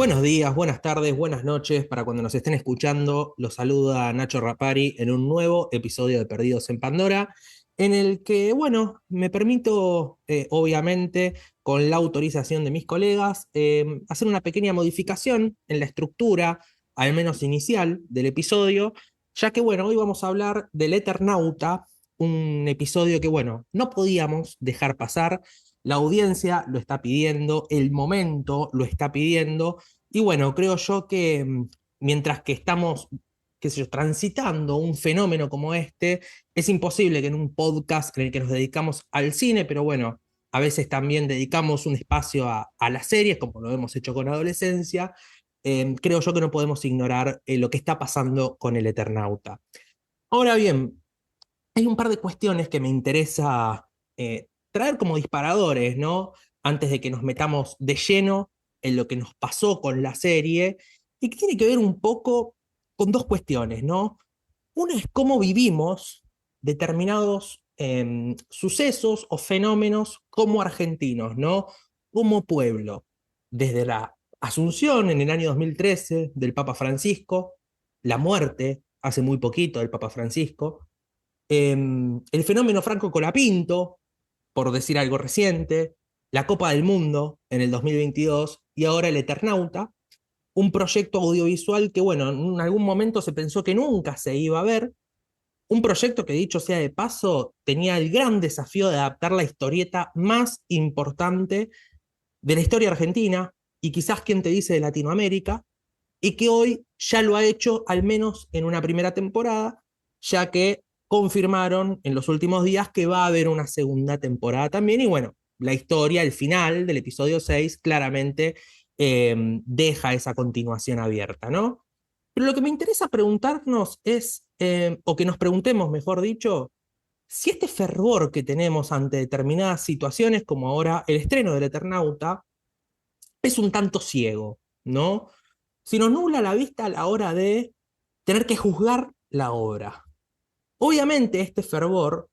Buenos días, buenas tardes, buenas noches. Para cuando nos estén escuchando, los saluda Nacho Rapari en un nuevo episodio de Perdidos en Pandora, en el que, bueno, me permito, obviamente, con la autorización de mis colegas, hacer una pequeña modificación en la estructura, al menos inicial, del episodio, ya que, bueno, hoy vamos a hablar del Eternauta, un episodio que, bueno, no podíamos dejar pasar. La audiencia lo está pidiendo, el momento lo está pidiendo, y bueno, creo yo que mientras que estamos, qué sé yo, transitando un fenómeno como este, es imposible que en un podcast en el que nos dedicamos al cine, pero bueno, a veces también dedicamos un espacio a las series, como lo hemos hecho con Adolescencia, creo yo que no podemos ignorar lo que está pasando con el Eternauta. Ahora bien, hay un par de cuestiones que me interesa traer como disparadores, ¿no? Antes de que nos metamos de lleno en lo que nos pasó con la serie, y que tiene que ver un poco con dos cuestiones, ¿no? Una es cómo vivimos determinados sucesos o fenómenos como argentinos, ¿no? Como pueblo. Desde la asunción en el año 2013 del Papa Francisco, la muerte hace muy poquito del Papa Francisco, el fenómeno Franco Colapinto, por decir algo reciente, la Copa del Mundo en el 2022 y ahora el Eternauta, un proyecto audiovisual que, bueno, en algún momento se pensó que nunca se iba a ver, un proyecto que, dicho sea de paso, tenía el gran desafío de adaptar la historieta más importante de la historia argentina y quizás quien te dice de Latinoamérica, y que hoy ya lo ha hecho al menos en una primera temporada, ya que confirmaron en los últimos días que va a haber una segunda temporada también. Y bueno, la historia, el final del episodio 6 claramente deja esa continuación abierta, ¿no? Pero lo que me interesa preguntarnos es, o que nos preguntemos, mejor dicho, si este fervor que tenemos ante determinadas situaciones, como ahora el estreno del Eternauta, es un tanto ciego, ¿no? Si nos nubla la vista a la hora de tener que juzgar la obra. Obviamente este fervor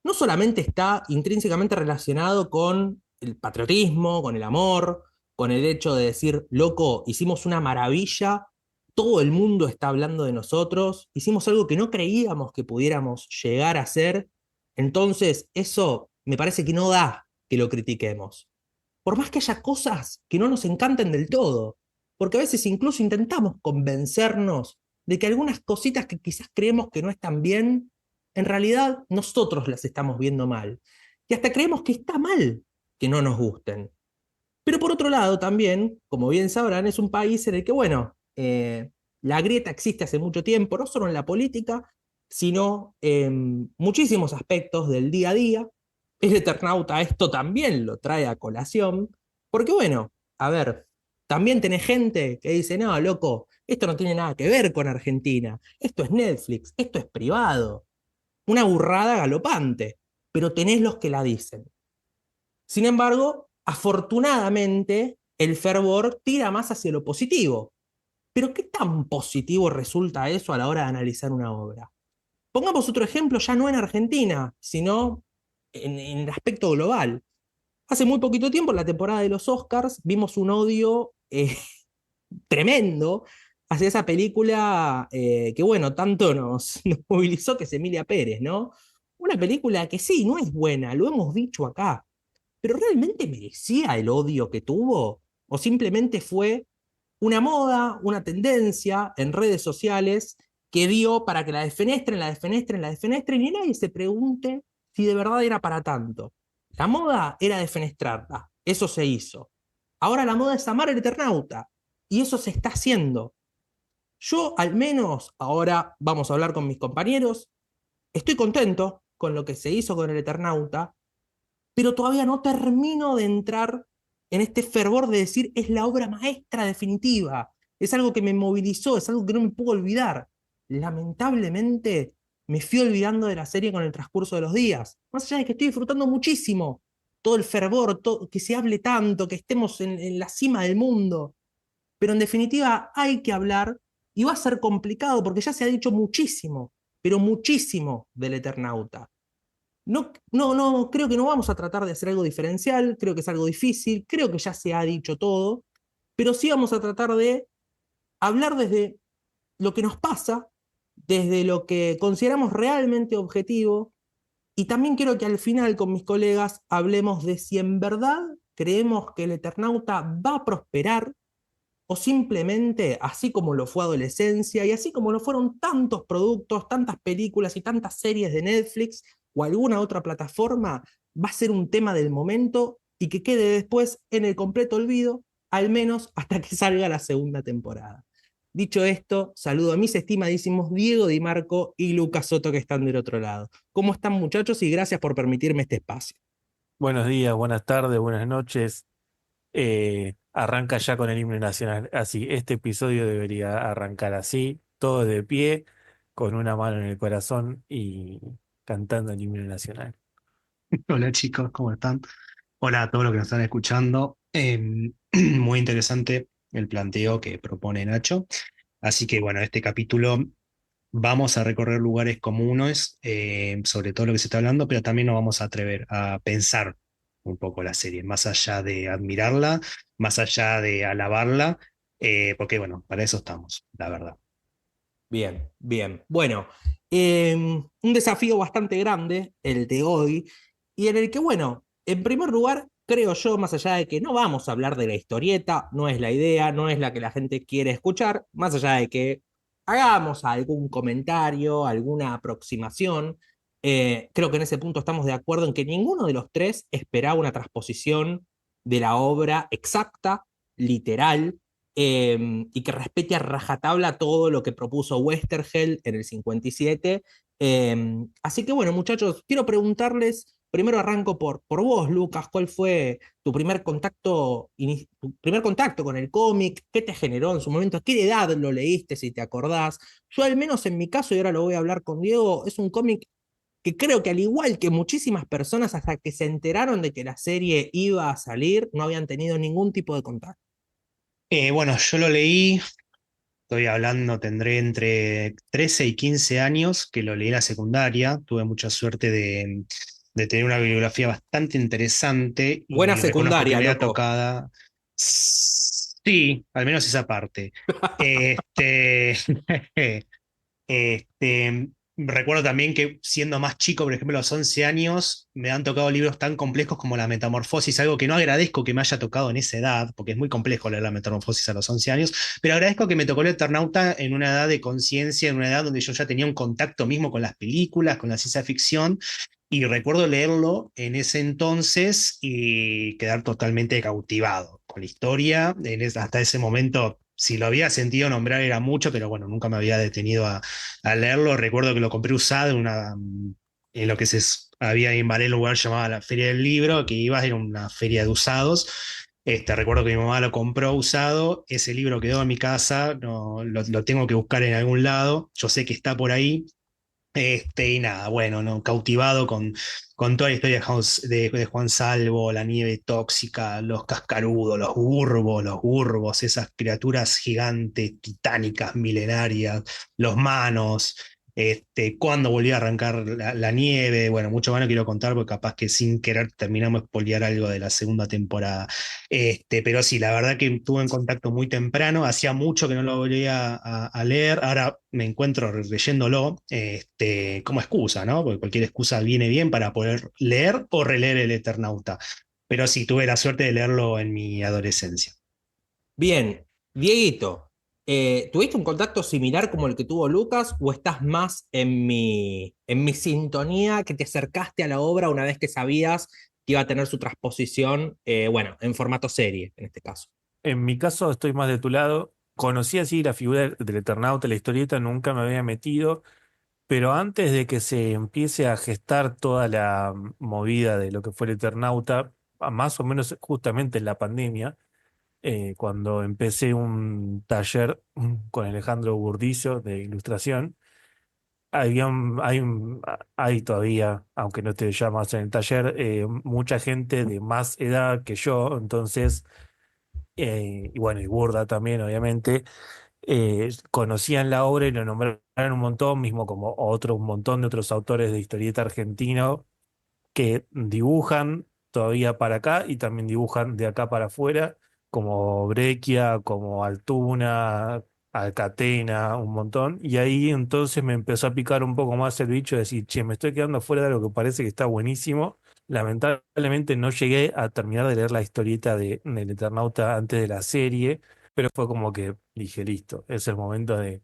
no solamente está intrínsecamente relacionado con el patriotismo, con el amor, con el hecho de decir, loco, hicimos una maravilla, todo el mundo está hablando de nosotros, hicimos algo que no creíamos que pudiéramos llegar a hacer, entonces eso me parece que no da que lo critiquemos. Por más que haya cosas que no nos encanten del todo, porque a veces incluso intentamos convencernos de que algunas cositas que quizás creemos que no están bien, en realidad nosotros las estamos viendo mal. Y hasta creemos que está mal que no nos gusten. Pero por otro lado también, como bien sabrán, es un país en el que, bueno, la grieta existe hace mucho tiempo, no solo en la política, sino en muchísimos aspectos del día a día. El Eternauta esto también lo trae a colación, porque bueno, a ver, también tenés gente que dice, no, loco, esto no tiene nada que ver con Argentina, esto es Netflix, esto es privado, una burrada galopante, pero tenés los que la dicen. Sin embargo, afortunadamente, el fervor tira más hacia lo positivo. Pero ¿qué tan positivo resulta eso a la hora de analizar una obra? Pongamos otro ejemplo, ya no en Argentina, sino en el aspecto global. Hace muy poquito tiempo, en la temporada de los Oscars, vimos un odio tremendo hacia esa película que, bueno, tanto nos movilizó, que es Emilia Pérez, ¿no? Una película que sí, no es buena, lo hemos dicho acá, pero ¿realmente merecía el odio que tuvo? ¿O simplemente fue una moda, una tendencia en redes sociales que dio para que la defenestren, la defenestren, la defenestren y nadie se pregunte si de verdad era para tanto? La moda era defenestrarla, eso se hizo. Ahora la moda es amar al Eternauta y eso se está haciendo. Yo al menos, ahora vamos a hablar con mis compañeros, estoy contento con lo que se hizo con el Eternauta, pero todavía no termino de entrar en este fervor de decir es la obra maestra definitiva, es algo que me movilizó, es algo que no me puedo olvidar. Lamentablemente me fui olvidando de la serie con el transcurso de los días, más allá de que estoy disfrutando muchísimo todo el fervor, todo, que se hable tanto, que estemos en la cima del mundo, pero en definitiva hay que hablar y va a ser complicado porque ya se ha dicho muchísimo, pero muchísimo del Eternauta. No, no, no, creo que no vamos a tratar de hacer algo diferencial, creo que es algo difícil, creo que ya se ha dicho todo, pero sí vamos a tratar de hablar desde lo que nos pasa, desde lo que consideramos realmente objetivo, y también quiero que al final con mis colegas hablemos de si en verdad creemos que el Eternauta va a prosperar o simplemente, así como lo fue adolescencia y así como lo fueron tantos productos, tantas películas y tantas series de Netflix o alguna otra plataforma, va a ser un tema del momento y que quede después en el completo olvido, al menos hasta que salga la segunda temporada. Dicho esto, saludo a mis estimadísimos Diego Di Marco y Lucas Soto que están del otro lado. ¿Cómo están, muchachos? Y gracias por permitirme este espacio. Buenos días, buenas tardes, buenas noches. Arranca ya con el himno nacional. Así, este episodio debería arrancar así, todos de pie, con una mano en el corazón y cantando el himno nacional. Hola chicos, ¿cómo están? Hola a todos los que nos están escuchando. Muy interesante el planteo que propone Nacho. Así que bueno, este capítulo vamos a recorrer lugares comunes sobre todo lo que se está hablando, pero también nos vamos a atrever a pensar un poco la serie, más allá de admirarla, más allá de alabarla, porque bueno, para eso estamos, la verdad. Bien, bien. Bueno, un desafío bastante grande, el de hoy, y en el que, bueno, en primer lugar, creo yo, más allá de que no vamos a hablar de la historieta, no es la idea, no es la que la gente quiere escuchar, más allá de que hagamos algún comentario, alguna aproximación, creo que en ese punto estamos de acuerdo en que ninguno de los tres esperaba una transposición de la obra exacta, literal, y que respete a rajatabla todo lo que propuso Westergel en el 57. Así que bueno, muchachos, quiero preguntarles, primero arranco por vos, Lucas, ¿cuál fue tu primer contacto con el cómic? ¿Qué te generó en su momento? ¿A qué edad lo leíste, si te acordás? Yo al menos en mi caso, y ahora lo voy a hablar con Diego, es un cómic que creo que al igual que muchísimas personas hasta que se enteraron de que la serie iba a salir, no habían tenido ningún tipo de contacto. Bueno, yo lo leí. Estoy hablando, tendré entre 13 y 15 años, que lo leí en la secundaria. Tuve mucha suerte de tener una bibliografía bastante interesante Buena y reconozco que secundaria, me ha loco. tocado. Sí, al menos esa parte. Este, recuerdo también que siendo más chico, por ejemplo, a los 11 años, me han tocado libros tan complejos como La Metamorfosis, algo que no agradezco que me haya tocado en esa edad, porque es muy complejo leer La Metamorfosis a los 11 años, pero agradezco que me tocó el Eternauta en una edad de conciencia, en una edad donde yo ya tenía un contacto mismo con las películas, con la ciencia ficción, y recuerdo leerlo en ese entonces y quedar totalmente cautivado con la historia. Hasta ese momento, si lo había sentido nombrar era mucho, pero bueno, nunca me había detenido a leerlo. Recuerdo que lo compré usado en lo que había en Varela, un lugar llamado la Feria del Libro, que ibas, era una feria de usados. Recuerdo que mi mamá lo compró usado, ese libro quedó en mi casa, no, lo tengo que buscar en algún lado, yo sé que está por ahí, y nada, bueno, ¿no? Cautivado con toda la historia de Juan Salvo, la nieve tóxica, los cascarudos, los burbos, esas criaturas gigantes, titánicas, milenarias, los manos, cuando volvió a arrancar la nieve, bueno, mucho más no quiero contar porque capaz que sin querer terminamos de spoilear algo de la segunda temporada. Pero sí, la verdad que tuve en contacto muy temprano, hacía mucho que no lo volvía a leer, ahora me encuentro leyéndolo como excusa, ¿no? Porque cualquier excusa viene bien para poder leer o releer El Eternauta. Pero sí, tuve la suerte de leerlo en mi adolescencia. Bien, Dieguito, ¿tuviste un contacto similar como el que tuvo Lucas o estás más en mi sintonía que te acercaste a la obra una vez que sabías que iba a tener su transposición, bueno, en formato serie, en este caso? En mi caso estoy más de tu lado. Conocí así la figura del Eternauta, la historieta, nunca me había metido, pero antes de que se empiece a gestar toda la movida de lo que fue el Eternauta, más o menos justamente en la pandemia, cuando empecé un taller con Alejandro Burdizo de ilustración. Hay todavía, aunque no te llamas en el taller, mucha gente de más edad que yo, entonces, y bueno, y Burda también, obviamente, conocían la obra y lo nombraron un montón, mismo como un montón de otros autores de historieta argentino que dibujan todavía para acá y también dibujan de acá para afuera como Breccia, como Altuna, Alcatena, un montón. Y ahí entonces me empezó a picar un poco más el bicho de decir, che, me estoy quedando fuera de algo que parece que está buenísimo. Lamentablemente no llegué a terminar de leer la historieta del Eternauta antes de la serie, pero fue como que dije, listo, es el momento de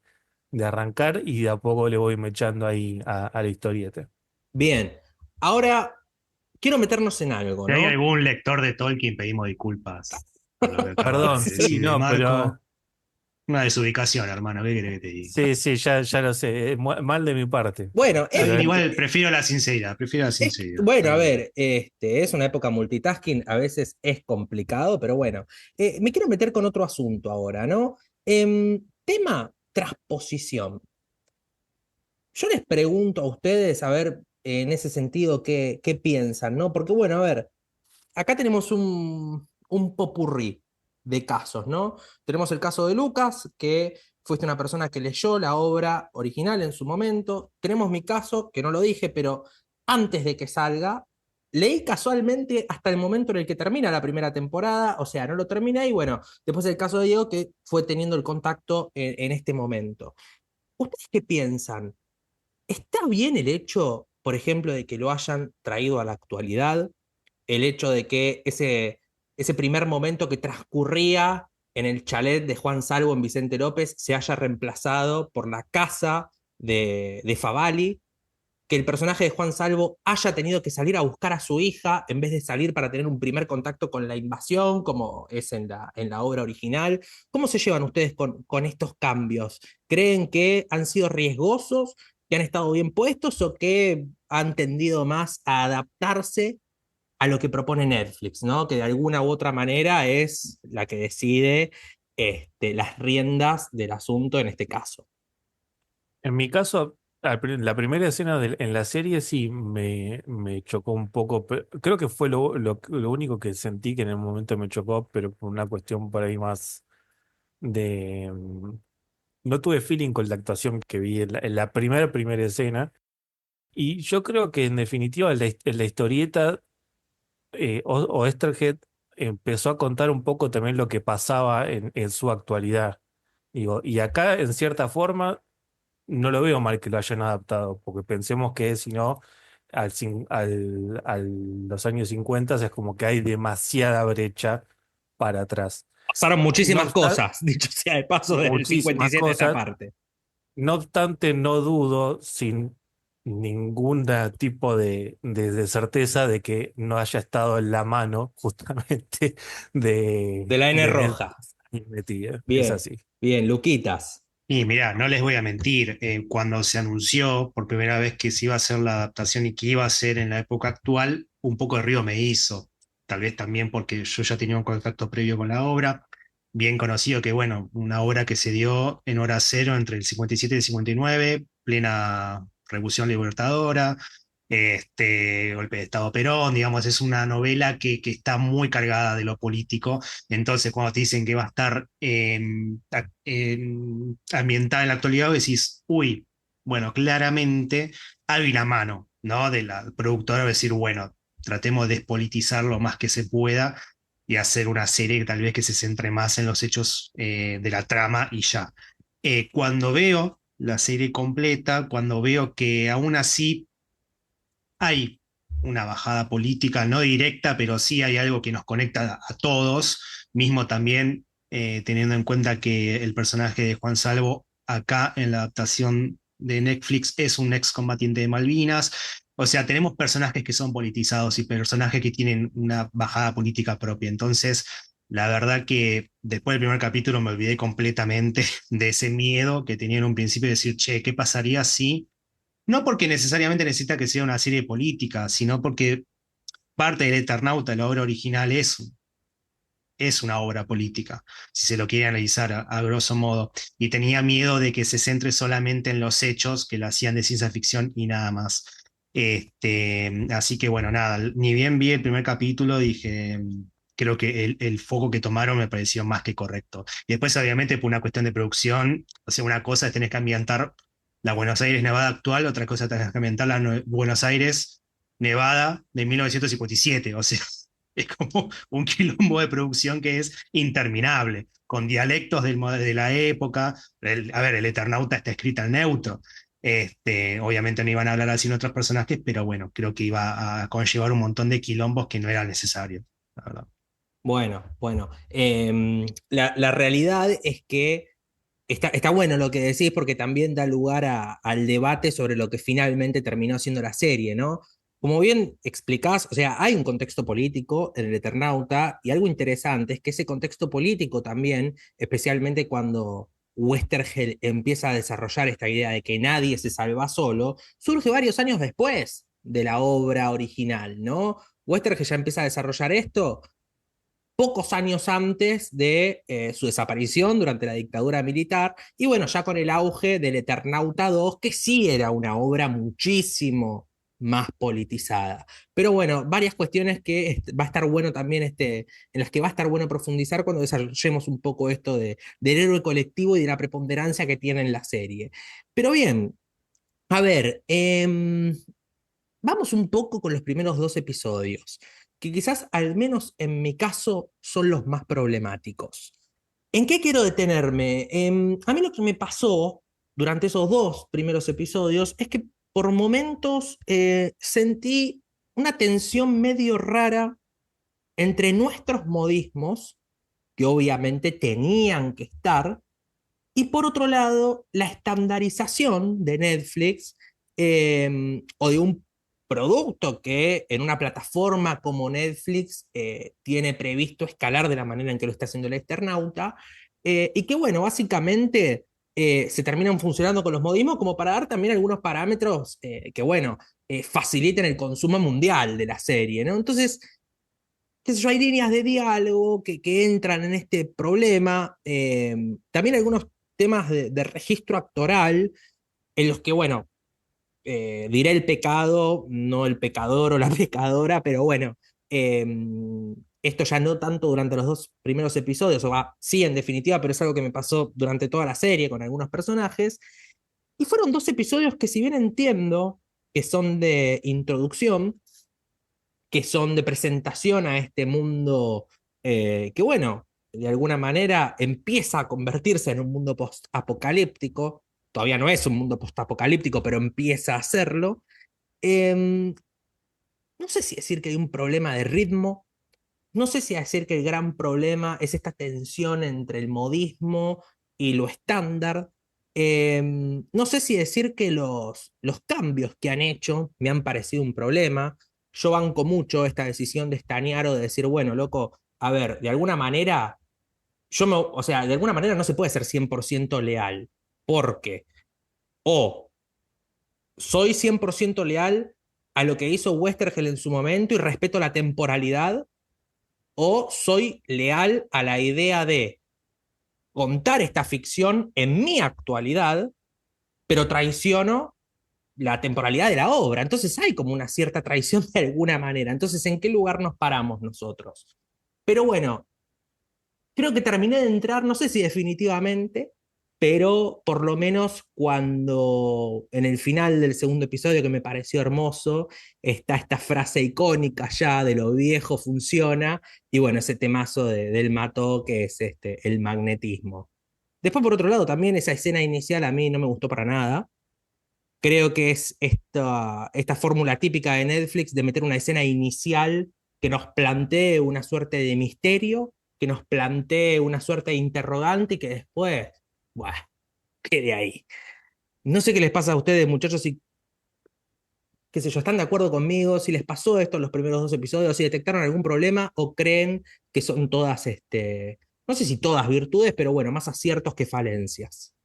arrancar y de a poco le voy mechando ahí a la historieta. Bien, ahora quiero meternos en algo, Si hay ¿no? algún lector de Tolkien, pedimos disculpas por lo que acabas Perdón, de sí, decir de no, pero Marco. Una desubicación, hermano, ¿qué querés que te diga? sí, sí, ya lo sé, mal de mi parte, Bueno, Está pero bien, igual prefiero la sinceridad, prefiero la sinceridad. bueno, Está a bien. ver, es una época multitasking, a veces es complicado, pero bueno. Me quiero meter con otro asunto ahora, ¿no? Tema transposición. Yo les pregunto a ustedes, a ver, en ese sentido, qué piensan, ¿no? Porque, bueno, a ver, acá tenemos un popurrí de casos, ¿no? Tenemos el caso de Lucas, que fuiste una persona que leyó la obra original en su momento. Tenemos mi caso, que no lo dije, pero antes de que salga, leí casualmente hasta el momento en el que termina la primera temporada, o sea, no lo terminé y bueno, después el caso de Diego, que fue teniendo el contacto en este momento. ¿Ustedes qué piensan? ¿Está bien el hecho, por ejemplo, de que lo hayan traído a la actualidad? El hecho de que ese primer momento que transcurría en el chalet de Juan Salvo en Vicente López se haya reemplazado por la casa de Favali, que el personaje de Juan Salvo haya tenido que salir a buscar a su hija en vez de salir para tener un primer contacto con la invasión, como es en la obra original. ¿Cómo se llevan ustedes con estos cambios? ¿Creen que han sido riesgosos, que han estado bien puestos o que han tendido más a adaptarse a lo que propone Netflix, ¿no? Que de alguna u otra manera es la que decide las riendas del asunto en este caso? en mi caso, la primera escena en la serie sí me chocó un poco. Creo que fue lo único que sentí que en el momento me chocó, pero por una cuestión por ahí más de... no tuve feeling con la actuación que vi en la primera escena. Y yo creo que en definitiva en la historieta Oesterheld empezó a contar un poco también lo que pasaba en su actualidad. Digo, y acá en cierta forma no lo veo mal que lo hayan adaptado, porque pensemos que si no, los años 50 es como que hay demasiada brecha para atrás. Pasaron No muchísimas obstante, cosas, dicho sea de paso, desde el muchísimas 57 a esta cosas. parte. No obstante, no dudo sin ningún tipo de certeza de que no haya estado en la mano justamente De la N de roja. Netflix ahí metida. Es Bien, así. bien, Luquitas. Y mirá, no les voy a mentir, cuando se anunció por primera vez que se iba a hacer la adaptación y que iba a ser en la época actual, un poco de ruido me hizo. Tal vez también porque yo ya tenía un contacto previo con la obra, bien conocido que, bueno, una obra que se dio en hora cero entre el 57 y el 59, plena Revolución Libertadora, golpe de Estado Perón, digamos, es una novela que está muy cargada de lo político. Entonces, cuando te dicen que va a estar ambientada en la actualidad, decís, uy, bueno, claramente hay una mano, ¿no? De la productora, decir, bueno, tratemos de despolitizar lo más que se pueda y hacer una serie que tal vez que se centre más en los hechos de la trama y ya. Cuando veo la serie completa, cuando veo que aún así hay una bajada política, no directa, pero sí hay algo que nos conecta a todos, mismo también teniendo en cuenta que el personaje de Juan Salvo acá en la adaptación de Netflix es un excombatiente de Malvinas. O sea, tenemos personajes que son politizados y personajes que tienen una bajada política propia. Entonces, la verdad que después del primer capítulo me olvidé completamente de ese miedo que tenía en un principio de decir, che, ¿qué pasaría si no porque necesariamente necesita que sea una serie política, sino porque parte del Eternauta, la obra original, es una obra política, si se lo quiere analizar a grosso modo. Y tenía miedo de que se centre solamente en los hechos que la hacían de ciencia ficción y nada más. Así que bueno, nada, ni bien vi el primer capítulo, dije, creo que el foco que tomaron me pareció más que correcto. Y después, obviamente, por una cuestión de producción, o sea, una cosa es tener que ambientar la Buenos Aires Nevada actual, otra cosa es tener que ambientar la Buenos Aires Nevada de 1957, o sea, Es como un quilombo de producción que es interminable, con dialectos de la época. A ver, el Eternauta está escrita en neutro. Obviamente no iban a hablar así en otros personajes, pero bueno, creo que iba a conllevar un montón de quilombos que no era necesario, la verdad. Bueno, bueno. La realidad es que está bueno lo que decís porque también da lugar al debate sobre lo que finalmente terminó siendo la serie, ¿no? Como bien explicás, o sea, hay un contexto político en el Eternauta y algo interesante es que ese contexto político también, especialmente cuando Westergel empieza a desarrollar esta idea de que nadie se salva solo, surge varios años después de la obra original, ¿no? Westergel ya empieza a desarrollar esto pocos años antes de su desaparición durante la dictadura militar, y bueno, ya con el auge del Eternauta 2, que sí era una obra muchísimo más politizada. Pero bueno, varias cuestiones que va a estar bueno también, en las que va a estar bueno profundizar cuando desarrollemos un poco esto del héroe colectivo y de la preponderancia que tiene en la serie. Pero bien, a ver, vamos un poco con los primeros dos episodios, que quizás al menos en mi caso son los más problemáticos. ¿En qué quiero detenerme? A mí lo que me pasó durante esos dos primeros episodios es que por momentos sentí una tensión medio rara entre nuestros modismos, que obviamente tenían que estar, y por otro lado, la estandarización de Netflix o de un producto que en una plataforma como Netflix tiene previsto escalar de la manera en que lo está haciendo el Eternauta, y que bueno, básicamente se terminan funcionando con los modismos como para dar también algunos parámetros que bueno, faciliten el consumo mundial de la serie, ¿no? Entonces, qué sé yo, hay líneas de diálogo que entran en este problema, también algunos temas de registro actoral, en los que, bueno, diré el pecado, no el pecador o la pecadora, pero bueno, eh, esto ya no tanto durante los dos primeros episodios, o va, sí en definitiva, pero es algo que me pasó durante toda la serie con algunos personajes, y fueron dos episodios que si bien entiendo que son de introducción, que son de presentación a este mundo que, bueno, de alguna manera empieza a convertirse en un mundo post-apocalíptico. Todavía no es un mundo post-apocalíptico, pero empieza a serlo. Eh, no sé si decir que hay un problema de ritmo, no sé si decir que el gran problema es esta tensión entre el modismo y lo estándar. No sé si decir que los cambios que han hecho me han parecido un problema. Yo banco mucho esta decisión de Stañaro de decir, bueno, loco, a ver, de alguna manera, o sea, de alguna manera no se puede ser 100% leal, porque o soy 100% leal a lo que hizo Westergel en su momento y respeto la temporalidad, o soy leal a la idea de contar esta ficción en mi actualidad, pero traiciono la temporalidad de la obra. Entonces hay como una cierta traición de alguna manera. Entonces, ¿en qué lugar nos paramos nosotros? Pero bueno, creo que terminé de entrar, no sé si definitivamente, pero por lo menos cuando en el final del segundo episodio, que me pareció hermoso, está esta frase icónica ya de lo viejo funciona, y bueno, ese temazo del Mató, que es el magnetismo. Después, por otro lado, también esa escena inicial a mí no me gustó para nada. Creo que es esta fórmula típica de Netflix de meter una escena inicial que nos plantee una suerte de misterio, que nos plantee una suerte de interrogante y que después, bueno, quede ahí. No sé qué les pasa a ustedes, muchachos, si, qué sé yo, están de acuerdo conmigo, si les pasó esto en los primeros dos episodios, si detectaron algún problema o creen que son todas, no sé si todas virtudes, pero bueno, más aciertos que falencias.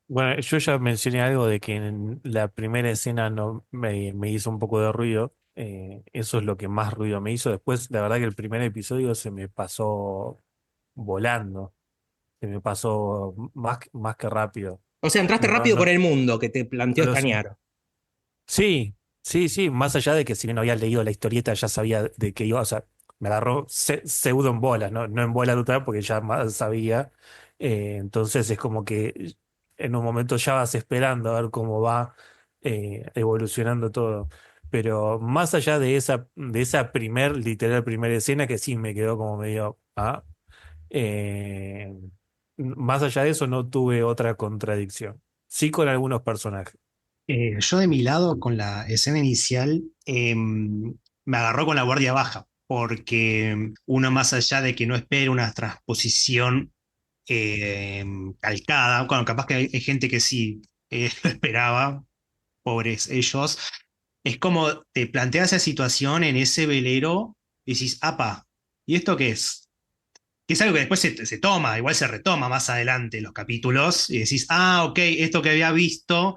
Bueno, yo ya mencioné algo de que en la primera escena no me hizo un poco de ruido. Eso es lo que más ruido me hizo. Después, la verdad que el primer episodio se me pasó volando. Se me pasó más que rápido. O sea, entraste No, rápido con no, el mundo que te no planteó lo sé. Stañaro. Sí, sí, sí. Más allá de que si bien no había leído la historieta, ya sabía de qué iba. O sea, me agarró pseudo en bolas, ¿no? No en bola total, porque ya más sabía. Entonces es como que en un momento ya vas esperando a ver cómo va evolucionando todo. Pero más allá de esa literal primera escena que sí me quedó como medio, eh, más allá de eso no tuve otra contradicción. Sí con algunos personajes. Yo de mi lado, con la escena inicial, me agarró con la guardia baja, porque uno más allá de que no espere una transposición eh, calcada, bueno, capaz que hay gente que sí lo esperaba, pobres ellos, es como te planteas esa situación en ese velero y decís, apa, ¿y esto qué es? Que es algo que después se toma, igual se retoma más adelante en los capítulos, y decís, ah, ok, esto que había visto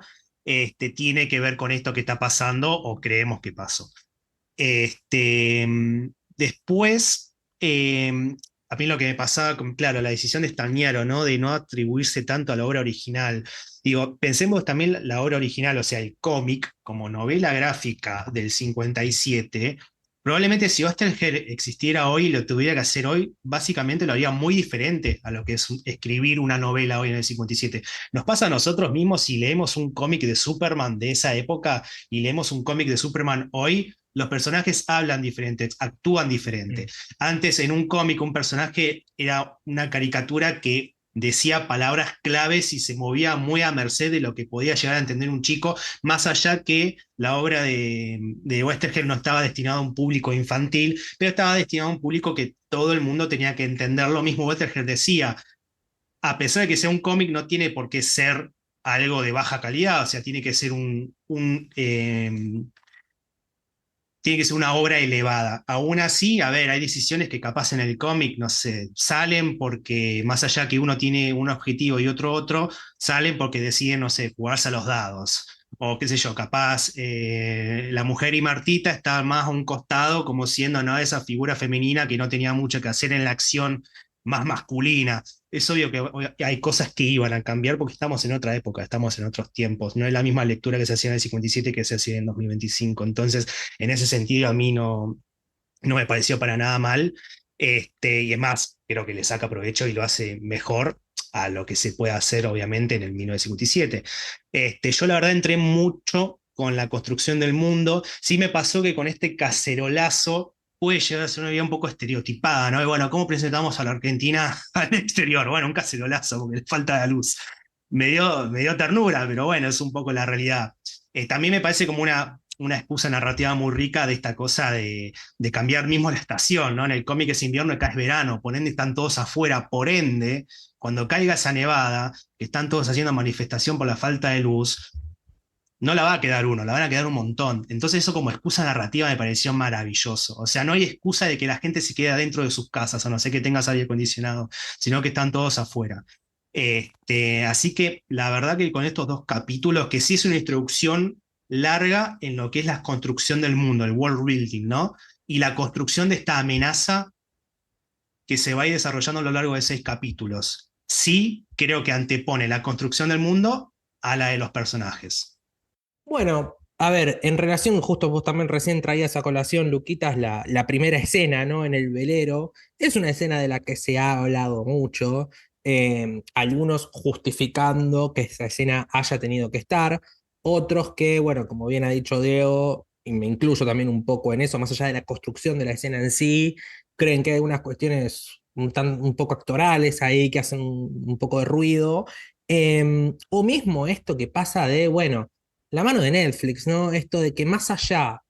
tiene que ver con esto que está pasando o creemos que pasó. Este, después, a mí lo que me pasaba, claro, la decisión de Stagnaro, ¿no? De no atribuirse tanto a la obra original. Digo, pensemos también la obra original, o sea, el cómic, como novela gráfica del 57. Probablemente si Oesterheld existiera hoy y lo tuviera que hacer hoy, básicamente lo haría muy diferente a lo que es escribir una novela hoy en el 57. Nos pasa a nosotros mismos si leemos un cómic de Superman de esa época y leemos un cómic de Superman hoy, los personajes hablan diferente, actúan diferente. Antes en un cómic un personaje era una caricatura que decía palabras claves y se movía muy a merced de lo que podía llegar a entender un chico, más allá que la obra de Westergel no estaba destinada a un público infantil, pero estaba destinada a un público que todo el mundo tenía que entender. Lo mismo Westergel decía, a pesar de que sea un cómic, no tiene por qué ser algo de baja calidad, o sea, tiene que ser una obra elevada. Aún así, a ver, hay decisiones que capaz en el cómic, no sé, salen porque más allá que uno tiene un objetivo y otro, salen porque deciden, no sé, jugarse a los dados. O qué sé yo, capaz la mujer y Martita estaban más a un costado como siendo, ¿no? Esa figura femenina que no tenía mucho que hacer en la acción más masculina. Es obvio que hay cosas que iban a cambiar porque estamos en otra época, estamos en otros tiempos. No es la misma lectura que se hacía en el 57 que se hacía en 2025. Entonces, en ese sentido, a mí no me pareció para nada mal. Y es más, creo que le saca provecho y lo hace mejor a lo que se puede hacer, obviamente, en el 1957. Yo, la verdad, entré mucho con la construcción del mundo. Sí me pasó que con este cacerolazo puede llegar a ser una idea un poco estereotipada, ¿no? Y bueno, ¿cómo presentamos a la Argentina al exterior? Bueno, un cacerolazo, porque le falta la luz. Me dio ternura, pero bueno, es un poco la realidad. También me parece como una excusa narrativa muy rica de esta cosa de cambiar mismo la estación, ¿no? En el cómic es invierno, acá es verano, por ende están todos afuera, por ende, cuando caiga esa nevada, que están todos haciendo manifestación por la falta de luz, no la va a quedar uno, la van a quedar un montón. Entonces eso como excusa narrativa me pareció maravilloso. O sea, no hay excusa de que la gente se quede adentro de sus casas, a no ser que tengas aire acondicionado, sino que están todos afuera. Así que la verdad que con estos dos capítulos, que sí es una introducción larga en lo que es la construcción del mundo, el world building, ¿no? Y la construcción de esta amenaza que se va a ir desarrollando a lo largo de 6 capítulos. Sí, creo que antepone la construcción del mundo a la de los personajes. Bueno, a ver, en relación, justo vos también recién traías a colación, Luquitas, la primera escena, ¿no? En el velero. Es una escena de la que se ha hablado mucho, algunos justificando que esa escena haya tenido que estar, otros que, bueno, como bien ha dicho Diego, y me incluyo también un poco en eso, más allá de la construcción de la escena en sí, creen que hay unas cuestiones un poco actorales ahí que hacen un poco de ruido. O mismo esto que pasa de, bueno, la mano de Netflix, ¿no? Esto de que más allá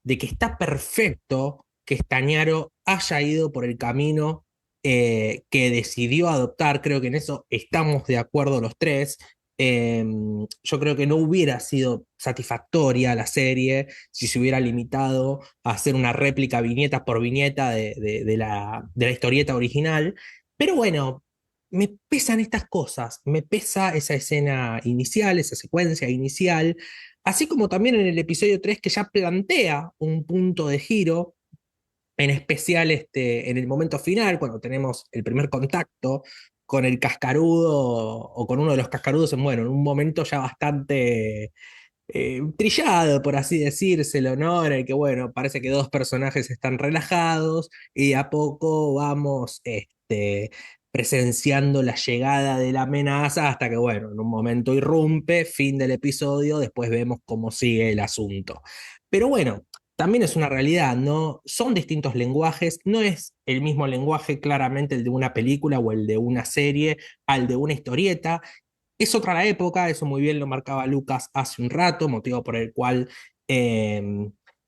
de que está perfecto que Stañaro haya ido por el camino que decidió adoptar, creo que en eso estamos de acuerdo los tres. Yo creo que no hubiera sido satisfactoria la serie si se hubiera limitado a hacer una réplica viñeta por viñeta de la historieta original. Pero bueno, me pesan estas cosas, me pesa esa escena inicial, esa secuencia inicial, así como también en el episodio 3 que ya plantea un punto de giro, en especial en el momento final, cuando tenemos el primer contacto con el cascarudo o con uno de los cascarudos, bueno, en un momento ya bastante trillado, por así decírselo, ¿no? En el que, bueno, parece que dos personajes están relajados y de a poco vamos presenciando la llegada de la amenaza hasta que, bueno, en un momento irrumpe, fin del episodio, después vemos cómo sigue el asunto. Pero bueno, también es una realidad, ¿no? Son distintos lenguajes, no es el mismo lenguaje claramente el de una película o el de una serie al de una historieta. Es otra la época, eso muy bien lo marcaba Lucas hace un rato, motivo por el cual eh,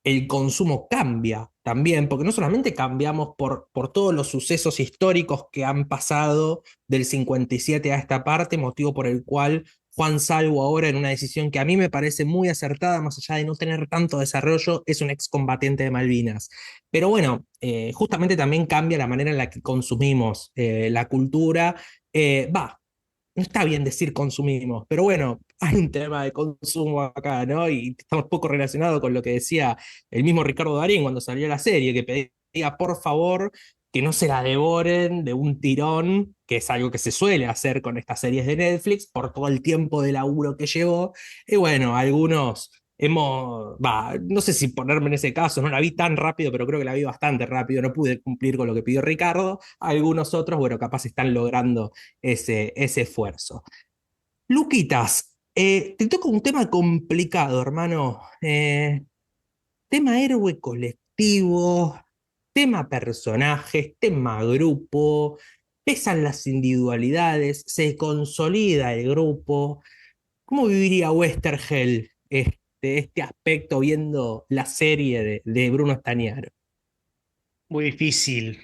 el consumo cambia también, porque no solamente cambiamos por todos los sucesos históricos que han pasado del 57 a esta parte, motivo por el cual Juan Salvo ahora en una decisión que a mí me parece muy acertada, más allá de no tener tanto desarrollo, es un excombatiente de Malvinas. Pero bueno, justamente también cambia la manera en la que consumimos la cultura. Va, no está bien decir consumimos, pero bueno, hay un tema de consumo acá, ¿no? Y estamos poco relacionado con lo que decía el mismo Ricardo Darín cuando salió la serie, que pedía por favor que no se la devoren de un tirón, que es algo que se suele hacer con estas series de Netflix, por todo el tiempo de laburo que llevó. Y bueno, algunos no sé si ponerme en ese caso, no la vi tan rápido, pero creo que la vi bastante rápido, no pude cumplir con lo que pidió Ricardo. Algunos otros, bueno, capaz están logrando ese esfuerzo. Luquitas, te toca un tema complicado, hermano. Tema héroe colectivo, tema personajes, tema grupo, pesan las individualidades, se consolida el grupo. ¿Cómo viviría Westergel este aspecto viendo la serie de Bruno Stagnaro? Muy difícil,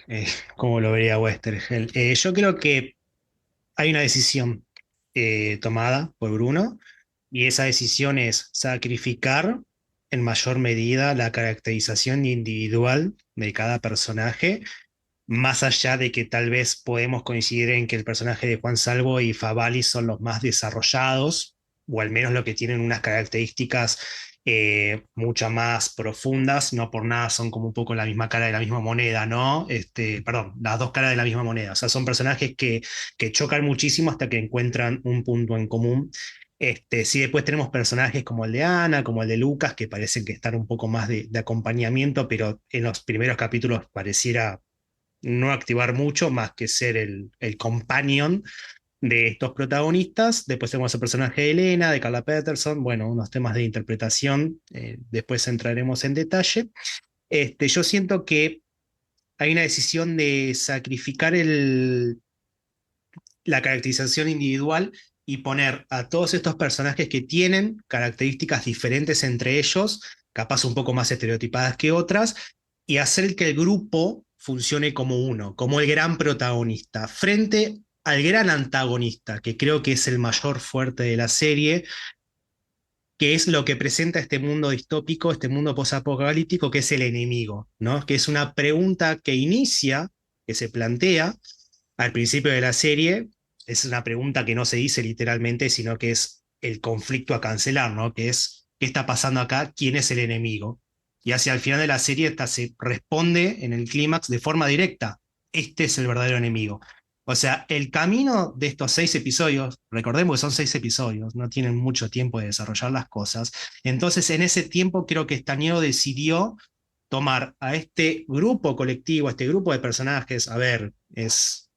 como lo vería Westergel. Yo creo que hay una decisión tomada por Bruno y esa decisión es sacrificar en mayor medida la caracterización individual de cada personaje, más allá de que tal vez podemos coincidir en que el personaje de Juan Salvo y Favali son los más desarrollados, o al menos lo que tienen unas características mucho más profundas, no por nada son como un poco la misma cara de la misma moneda, ¿no? Perdón, las dos caras de la misma moneda, o sea, son personajes que chocan muchísimo hasta que encuentran un punto en común. Sí, después tenemos personajes como el de Ana, como el de Lucas, que parecen que están un poco más de acompañamiento, pero en los primeros capítulos pareciera no activar mucho más que ser el companion de estos protagonistas. Después tenemos el personaje de Elena, de Carla Peterson, bueno, unos temas de interpretación, después entraremos en detalle. Yo siento que hay una decisión de sacrificar la caracterización individual y poner a todos estos personajes que tienen características diferentes entre ellos, capaz un poco más estereotipadas que otras, y hacer que el grupo funcione como uno, como el gran protagonista, frente al gran antagonista, que creo que es el mayor fuerte de la serie, que es lo que presenta este mundo distópico, este mundo posapocalíptico, que es el enemigo, ¿no? Que es una pregunta que inicia, que se plantea al principio de la serie, es una pregunta que no se dice literalmente, sino que es el conflicto a cancelar, ¿no? Que es, ¿qué está pasando acá? ¿Quién es el enemigo? Y hacia el final de la serie esta se responde en el clímax de forma directa. Este es el verdadero enemigo. O sea, el camino de estos 6 episodios, recordemos que son 6 episodios, no tienen mucho tiempo de desarrollar las cosas. Entonces, en ese tiempo creo que Estañero decidió tomar a este grupo colectivo, a este grupo de personajes, a ver, es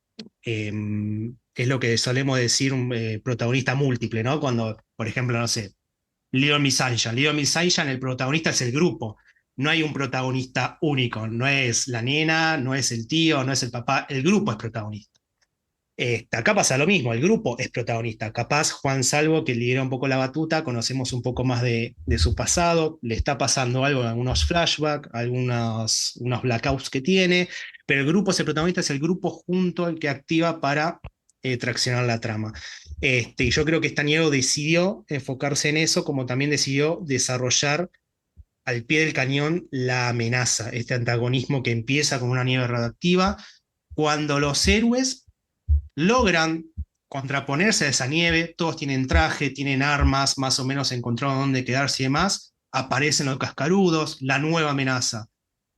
lo que solemos decir un protagonista múltiple, ¿no? Cuando, por ejemplo, no sé, Little Miss Sunshine. Little Miss Sunshine, el protagonista es el grupo. No hay un protagonista único, no es la nena, no es el tío, no es el papá, el grupo es protagonista. Acá pasa lo mismo, el grupo es protagonista. Capaz Juan Salvo, que lidera un poco la batuta, conocemos un poco más de su pasado, le está pasando algo en algunos flashbacks, unos blackouts que tiene, pero el grupo es el protagonista, es el grupo junto el que activa para traccionar la trama. Y yo creo que Estañero decidió enfocarse en eso, como también decidió desarrollar al pie del cañón la amenaza, este antagonismo que empieza con una nieve radioactiva, cuando los héroes logran contraponerse a esa nieve, todos tienen traje, tienen armas, más o menos encontraron dónde quedarse y demás, aparecen los cascarudos, la nueva amenaza.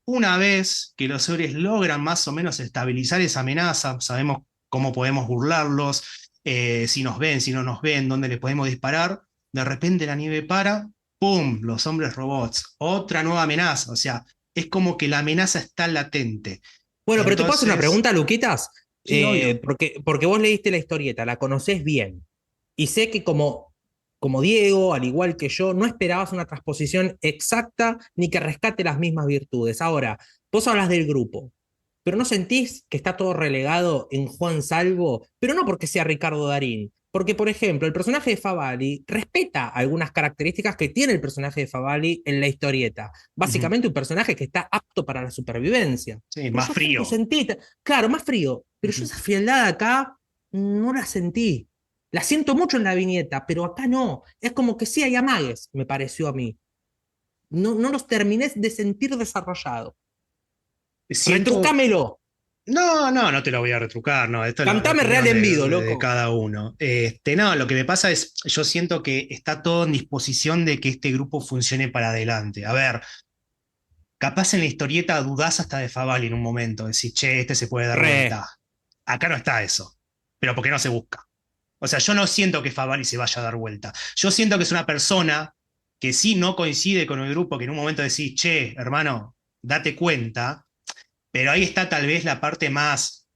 Una vez que los héroes logran más o menos estabilizar esa amenaza, sabemos cómo podemos burlarlos, si nos ven, si no nos ven, dónde les podemos disparar, de repente la nieve para, ¡pum!, los hombres robots, otra nueva amenaza, o sea, es como que la amenaza está latente. Bueno, pero te puedo hacer una Entonces, pregunta, Luquitas. Sí, obvio. Porque vos leíste la historieta, la conocés bien. Y sé que como Diego, al igual que yo, no esperabas una transposición exacta ni que rescate las mismas virtudes. Ahora, vos hablas del grupo, pero ¿no sentís que está todo relegado en Juan Salvo? Pero no porque sea Ricardo Darín. Porque, por ejemplo, el personaje de Favali respeta algunas características que tiene el personaje de Favali en la historieta. Ujú. Básicamente un personaje que está apto para la supervivencia. Sí, Pero más yo acá no frío. sentí, claro, más frío, pero yo Ujú. esa frialdad acá no la sentí. La siento mucho en la viñeta, pero acá no. Es como que sí hay amagues, me pareció a mí. No los terminé de sentir desarrollado. Siento. Retrucámelo. No te lo voy a retrucar, no, esto es la Cantame Real opinión Envido, de loco. cada uno. No, lo que me pasa es, yo siento que está todo en disposición de que este grupo funcione para adelante. A ver, capaz en la historieta dudás hasta de Favali en un momento, decís, che, este se puede dar Re. vuelta. Acá no está eso, pero porque no se busca. O sea, yo no siento que Favali se vaya a dar vuelta. Yo siento que es una persona que sí no coincide con el grupo, que en un momento decís, che, hermano, date cuenta, pero ahí está tal vez la parte más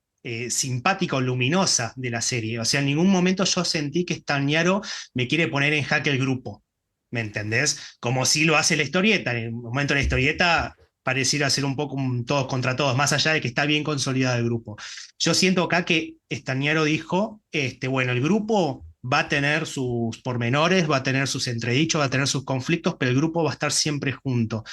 simpática o luminosa de la serie. O sea, en ningún momento yo sentí que Stagnaro me quiere poner en jaque el grupo. ¿Me entendés? Como si lo hace la historieta. En el momento de la historieta pareciera ser un poco un todos contra todos, más allá de que está bien consolidado el grupo. Yo siento acá que Stagnaro dijo, bueno, el grupo va a tener sus pormenores, va a tener sus entredichos, va a tener sus conflictos, pero el grupo va a estar siempre junto.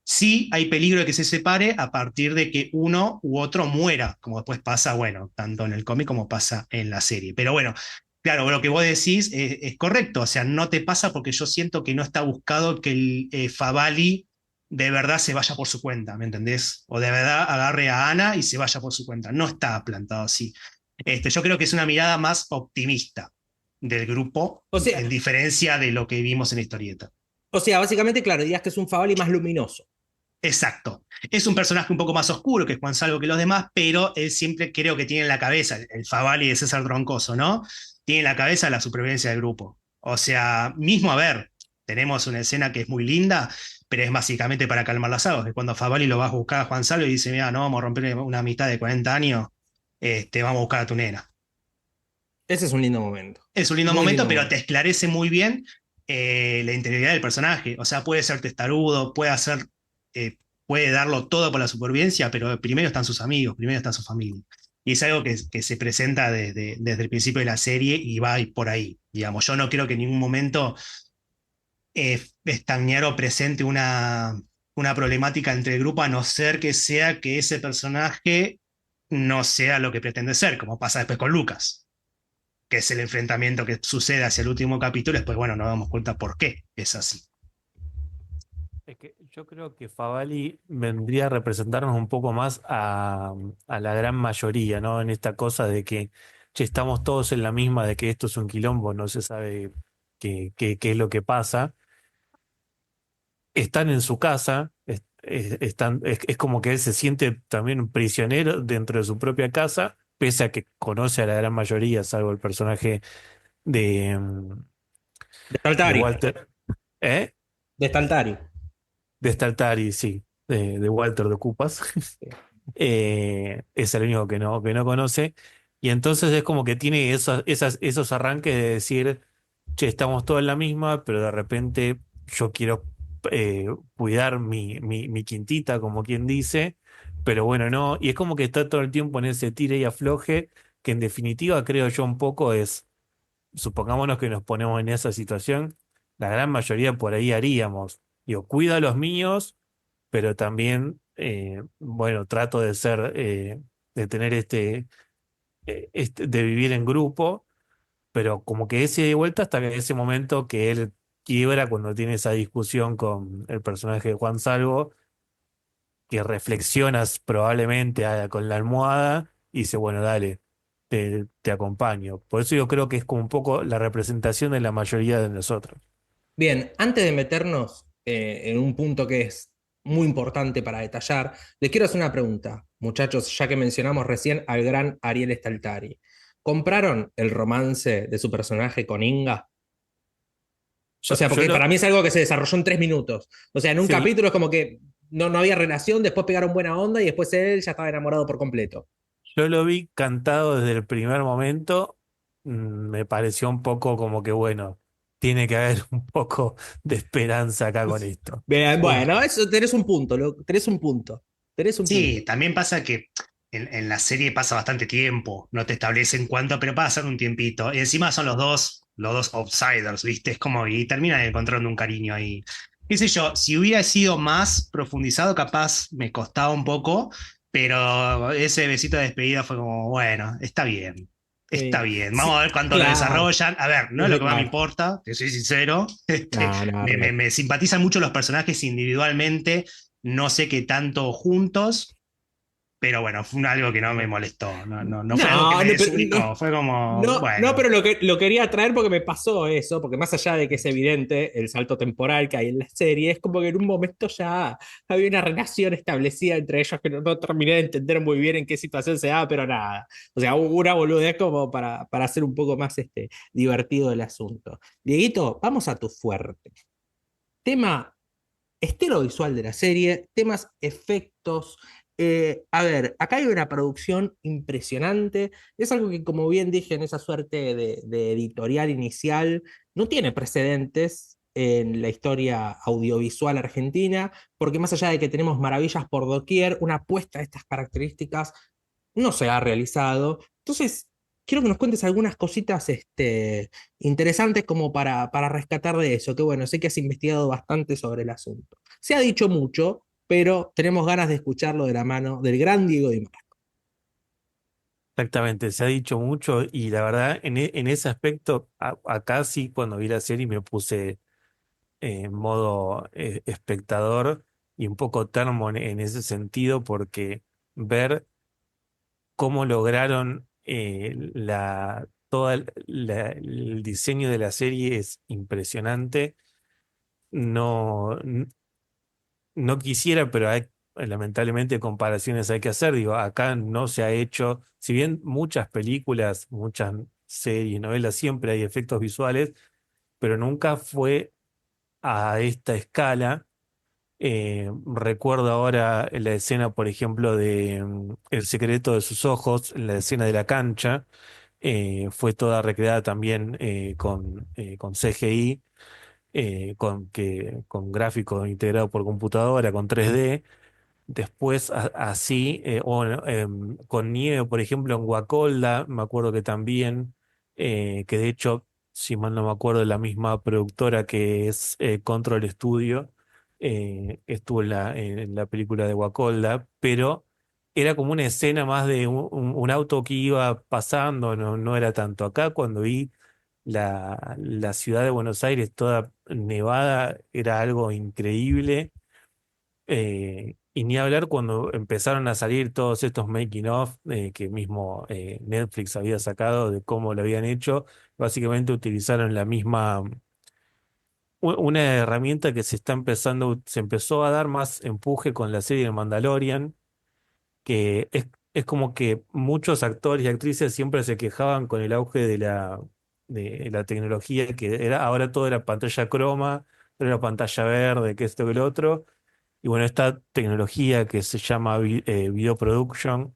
Sí hay peligro de que se separe a partir de que uno u otro muera, como después pasa, bueno, tanto en el cómic como pasa en la serie. Pero bueno, claro, lo que vos decís es correcto, o sea, no te pasa porque yo siento que no está buscado que el Favali de verdad se vaya por su cuenta, ¿me entendés? O de verdad agarre a Ana y se vaya por su cuenta. No está plantado así. Yo creo que es una mirada más optimista del grupo, O en sea, diferencia de lo que vimos en la historieta. básicamente, claro, dirías que es un Favali más luminoso. Exacto. Es un personaje un poco más oscuro que Juan Salvo que los demás, pero él siempre creo que tiene en la cabeza, el Favali de César Troncoso, ¿no? Tiene en la cabeza la supervivencia del grupo. O sea, mismo a ver, tenemos una escena que es muy linda, pero es básicamente para calmar las aguas, que cuando Favali lo va a buscar a Juan Salvo y dice, mira, no vamos a romper una amistad de 40 años, vamos a buscar a tu nena. Ese es un lindo momento. Es un lindo Muy momento, lindo pero te momento. esclarece muy bien la integridad del personaje. O sea, puede ser testarudo, puede darlo todo por la supervivencia, pero primero están sus amigos, primero está su familia. Y es algo que se presenta desde el principio de la serie y va por ahí. Digamos, yo no creo que en ningún momento Stagnaro presente una problemática entre el grupo, a no ser que sea que ese personaje no sea lo que pretende ser, como pasa después con Lucas, que es el enfrentamiento que sucede hacia el último capítulo, después, bueno, nos damos cuenta por qué es así. Es que yo creo que Favali vendría a representarnos un poco más a la gran mayoría, ¿no? En esta cosa de que che, estamos todos en la misma, de que esto es un quilombo, no se sabe qué es lo que pasa. Están en su casa, es como que él se siente también un prisionero dentro de su propia casa, pese a que conoce a la gran mayoría, salvo el personaje de, De de Staltari. Walter. ¿Eh? De Staltari. De Staltari, sí, de Walter de Ocupas. Es el único que no conoce. Y entonces es como que tiene esos arranques de decir, che, estamos todos en la misma, pero de repente yo quiero cuidar mi quintita, como quien dice, pero bueno, no. Y es como que está todo el tiempo en ese tire y afloje, que en definitiva creo yo un poco es, supongámonos que nos ponemos en esa situación, la gran mayoría por ahí haríamos. Yo cuido a los míos pero también, bueno, trato de ser, de tener de vivir en grupo, pero como que ese de vuelta hasta que ese momento que él quiebra cuando tiene esa discusión con el personaje de Juan Salvo, que reflexionas probablemente con la almohada y dice, bueno, dale, te acompaño. Por eso yo creo que es como un poco la representación de la mayoría de nosotros. Bien, antes de meternos en un punto que es muy importante para detallar, les quiero hacer una pregunta, muchachos, ya que mencionamos recién al gran Ariel Staltari. ¿Compraron el romance de su personaje con Inga? O sea, Yo porque lo, para mí es algo que se desarrolló en 3 minutos. O sea, en un sí, capítulo es como que no había relación, después pegaron buena onda y después él ya estaba enamorado por completo. Yo lo vi cantado desde el primer momento. Me pareció un poco como que, bueno, tiene que haber un poco de esperanza acá con esto. Bien, Un bueno, eso tenés un punto, tenés un punto. Tenés un Sí, punto. también pasa que en la serie pasa bastante tiempo, no te establecen cuánto, pero pasa un tiempito. Y encima son los dos outsiders, ¿viste? Es como, y terminan encontrando un cariño ahí. Qué sé yo, si hubiera sido más profundizado, capaz me costaba un poco, pero ese besito de despedida fue como, bueno, está Sí. bien, vamos a Sí, ver cuánto lo claro. desarrollan. A ver, no es lo que más me Claro. importa, te soy sincero, No, no, re. me simpatizan mucho los personajes individualmente, no sé qué tanto juntos, pero bueno, fue algo que no me molestó. No fue algo que No, me no, pero desubicó. Fue como, no, bueno. pero lo quería traer porque me pasó eso, porque más allá de que es evidente el salto temporal que hay en la serie, es como que en un momento ya había una relación establecida entre ellos que no terminé de entender muy bien en qué situación se daba, pero nada. O sea, hubo una boludez como para hacer un poco más divertido el asunto. Dieguito, vamos a tu fuerte. Tema estilo visual de la serie, temas, efectos. A ver, acá hay una producción impresionante. Es algo que, como bien dije en esa suerte de editorial inicial, no tiene precedentes en la historia audiovisual argentina, porque más allá de que tenemos maravillas por doquier, una apuesta de estas características no se ha realizado. Entonces, quiero que nos cuentes algunas cositas interesantes como para rescatar de eso, que bueno, sé que has investigado bastante sobre el asunto. Se ha dicho mucho, pero tenemos ganas de escucharlo de la mano del gran Diego Di Marco. Exactamente, se ha dicho mucho y la verdad, en ese aspecto, acá sí, cuando vi la serie me puse en modo espectador y un poco termo en ese sentido, porque ver cómo lograron el diseño de la serie es impresionante. No, no quisiera, pero lamentablemente comparaciones hay que hacer. Digo, acá no se ha hecho, si bien muchas películas, muchas series, novelas, siempre hay efectos visuales, pero nunca fue a esta escala. Recuerdo ahora la escena, por ejemplo, de El secreto de sus ojos, la escena de la cancha, fue toda recreada también con CGI, con gráfico integrado por computadora, con 3D. Después, así, bueno, con Nieve, por ejemplo, en Guacolda, me acuerdo que también, que de hecho, si mal no me acuerdo, la misma productora que es Control Studio, estuvo en la película de Guacolda, pero era como una escena más de un auto que iba pasando, no era tanto. Acá cuando vi la ciudad de Buenos Aires toda nevada, era algo increíble. Y ni hablar cuando empezaron a salir todos estos making of que mismo Netflix había sacado de cómo lo habían hecho. Básicamente utilizaron la misma, una herramienta que se empezó a dar más empuje con la serie de Mandalorian, que es como que muchos actores y actrices siempre se quejaban con el auge de la tecnología, que era, ahora todo era pantalla croma, era pantalla verde, que esto que lo otro. Y bueno, esta tecnología que se llama Video Production,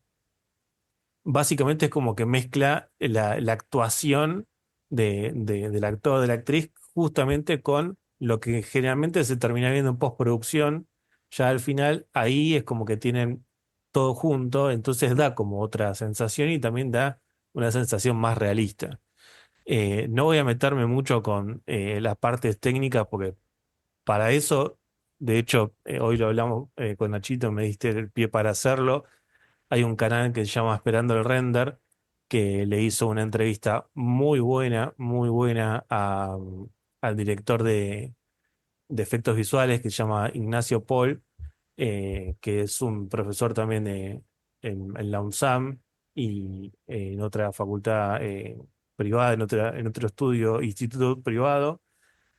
básicamente es como que mezcla la actuación del actor o de la actriz justamente con lo que generalmente se termina viendo en postproducción. Ya al final, ahí es como que tienen todo junto, entonces da como otra sensación y también da una sensación más realista. No voy a meterme mucho con las partes técnicas porque para eso, de hecho, hoy lo hablamos con Nachito, me diste el pie para hacerlo. Hay un canal que se llama Esperando el Render, que le hizo una entrevista muy buena al director de efectos visuales que se llama Ignacio Paul, que es un profesor también en la UNSAM y en otra facultad privada, en otro estudio, instituto privado.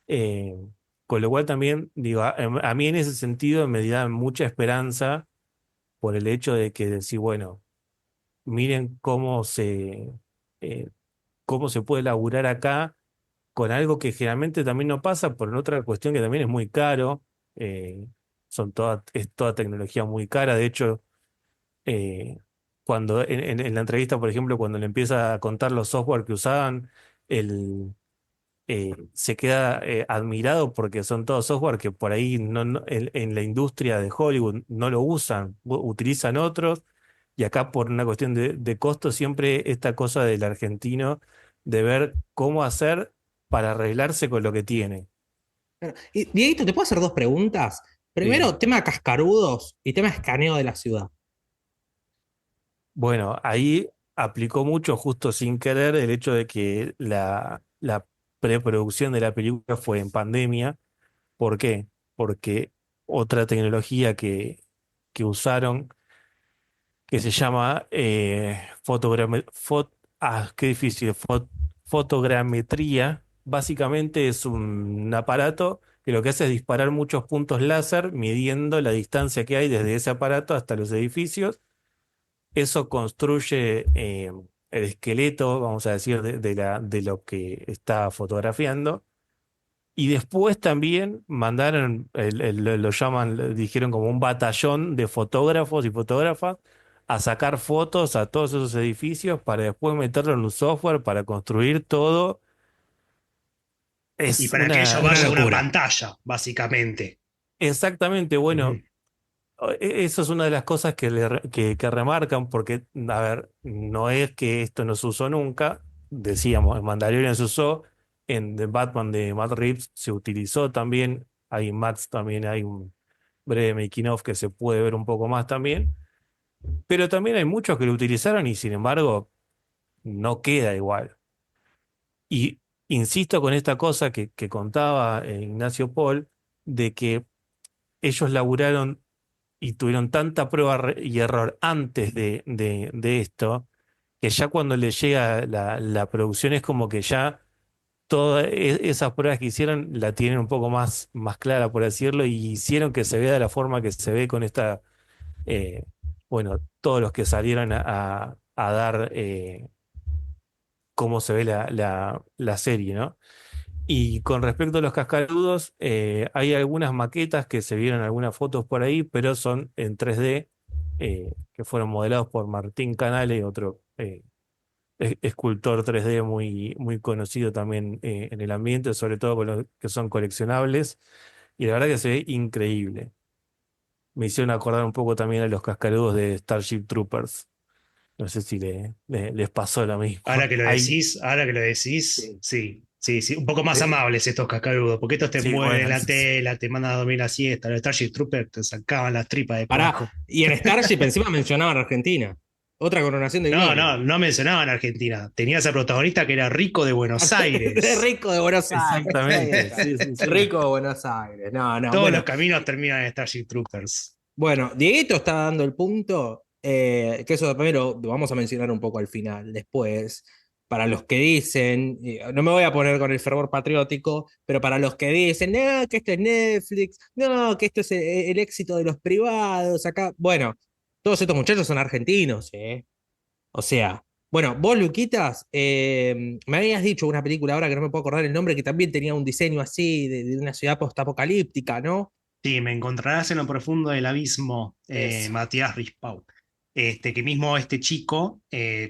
Eh, con lo cual también, digo, a mí en ese sentido me da mucha esperanza por el hecho de que decir, bueno, miren eh, cómo se puede laburar acá con algo que generalmente también no pasa por otra cuestión que también es muy caro. eh, es toda tecnología muy cara. De hecho, eh, cuando en la entrevista, por ejemplo, cuando le empieza a contar los software que usaban, el, se queda admirado porque son todos software que por ahí en la industria de Hollywood no lo usan, utilizan otros, y acá por una cuestión de costo, siempre esta cosa del argentino de ver cómo hacer para arreglarse con lo que tiene. Bueno, y Dieguito, ¿te puedo hacer dos preguntas? Sí. Primero, tema cascarudos y tema escaneo de la ciudad. Bueno, ahí aplicó mucho justo sin querer el hecho de que la preproducción de la película fue en pandemia. ¿Por qué? Porque otra tecnología que usaron, que se llama qué difícil, fotogrametría, básicamente es un aparato que lo que hace es disparar muchos puntos láser midiendo la distancia que hay desde ese aparato hasta los edificios. Eso construye el esqueleto, vamos a decir, de lo que está fotografiando. Y después también mandaron, lo llaman, le dijeron como un batallón de fotógrafos y fotógrafas a sacar fotos a todos esos edificios para después meterlo en un software para construir todo. Y Es para que ello Una vaya a una locura. pantalla, básicamente. exactamente, Ujú. bueno, eso es una de las cosas que remarcan porque, a ver, no es que esto no se usó nunca, decíamos, en Mandalorian se usó, en The Batman de Matt Reeves se utilizó también, hay en Max también hay un breve making of que se puede ver un poco más también, pero también hay muchos que lo utilizaron y sin embargo no queda igual. Y insisto con esta cosa que contaba Ignacio Paul, de que ellos laburaron y tuvieron tanta prueba y error antes de esto, que ya cuando les llega la producción es como que ya todas esas pruebas que hicieron la tienen un poco más clara, por decirlo, y hicieron que se vea de la forma que se ve con esta, eh, bueno, todos los que salieron a dar cómo se ve la serie, ¿no? Y con respecto a los cascarudos, hay algunas maquetas que se vieron algunas fotos por ahí, pero son en 3D, que fueron modelados por Martín Canale, otro escultor 3D muy conocido también en el ambiente, sobre todo con los que son coleccionables. Y la verdad que se ve increíble. Me hicieron acordar un poco también a los cascarudos de Starship Troopers. No sé si les pasó lo mismo. Hay, Ahora que lo decís, sí, sí, sí, sí, un poco más eh, amables estos cascarudos, porque estos te sí, mueven en bueno, la tela, te mandan a dormir la siesta, los Starship Troopers te sacaban las tripas de Pará, cuajo. y en Starship encima mencionaban Argentina. Otra coronación de No, gloria. no, no mencionaban Argentina. Tenías al protagonista que era rico de Buenos De Aires. Rico de Buenos Aires. Ahí exactamente, está. sí, sí, sí. Rico de Buenos Aires. No, no. Todos los Bueno, caminos terminan en Starship Troopers. bueno, Dieguito está dando el punto, que eso primero lo vamos a mencionar un poco al final, después. Para los que dicen, no me voy a poner con el fervor patriótico, pero para los que dicen, no, que esto es Netflix, no, que esto es el éxito de los privados, acá. Bueno, todos estos muchachos son argentinos, ¿eh? O sea, bueno, vos, Luquitas, me habías dicho una película ahora que no me puedo acordar el nombre, que también tenía un diseño así de una ciudad postapocalíptica, ¿no? Sí, me encontrarás en lo profundo del abismo, Eso. Matías Rispau. Que mismo este chico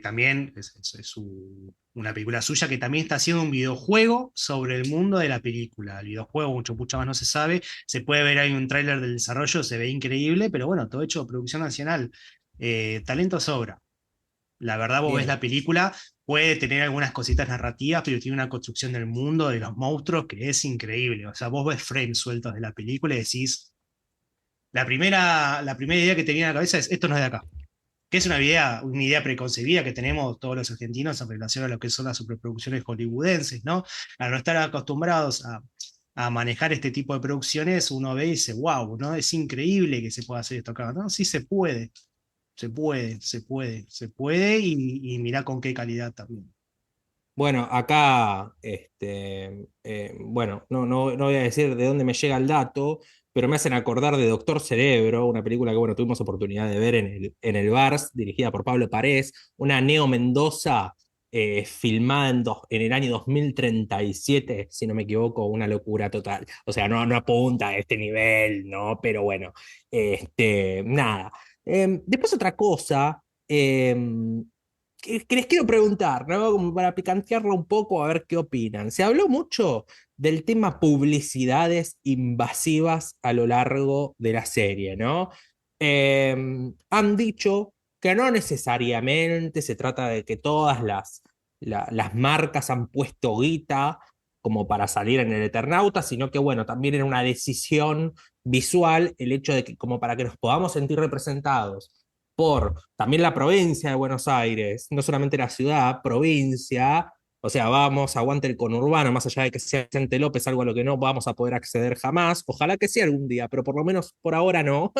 también una película suya que también está haciendo un videojuego sobre el mundo de la película. El videojuego, mucho más no se sabe. Se puede ver ahí un tráiler del desarrollo, se ve increíble, pero bueno, todo hecho de producción nacional. Talento sobra. La verdad, vos ves Bien. la película, puede tener algunas cositas narrativas, pero tiene una construcción del mundo, de los monstruos, que es increíble. O sea, vos ves frames sueltos de la película y decís, la primera idea que tenía en la cabeza es, esto no es de acá. Que es una idea preconcebida que tenemos todos los argentinos en relación a lo que son las superproducciones hollywoodenses, ¿no? Al no estar acostumbrados a manejar este tipo de producciones, uno ve y dice, wow, ¿no? Es increíble que se pueda hacer esto acá, ¿no? Sí se puede. Se puede y mirá con qué calidad también. Bueno, acá, bueno, no voy a decir de dónde me llega el dato, pero me hacen acordar de Doctor Cerebro, una película que, bueno, tuvimos oportunidad de ver en el VARS, dirigida por Pablo Parés, una Neo Mendoza filmada en el año 2037, si no me equivoco, una locura total. O sea, no apunta a este nivel, ¿no? Pero bueno, nada. Después otra cosa. que les quiero preguntar, ¿no? Como para picantearlo un poco, a ver qué opinan. Se habló mucho del tema publicidades invasivas a lo largo de la serie, ¿no? Han dicho que no necesariamente se trata de que todas las marcas han puesto guita como para salir en el Eternauta, sino que, bueno, también era una decisión visual el hecho de que como para que nos podamos sentir representados por también la provincia de Buenos Aires, no solamente la ciudad, provincia, o sea, vamos, aguante el conurbano, más allá de que sea Vicente López, algo a lo que no vamos a poder acceder jamás, ojalá que sea algún día, pero por lo menos por ahora no.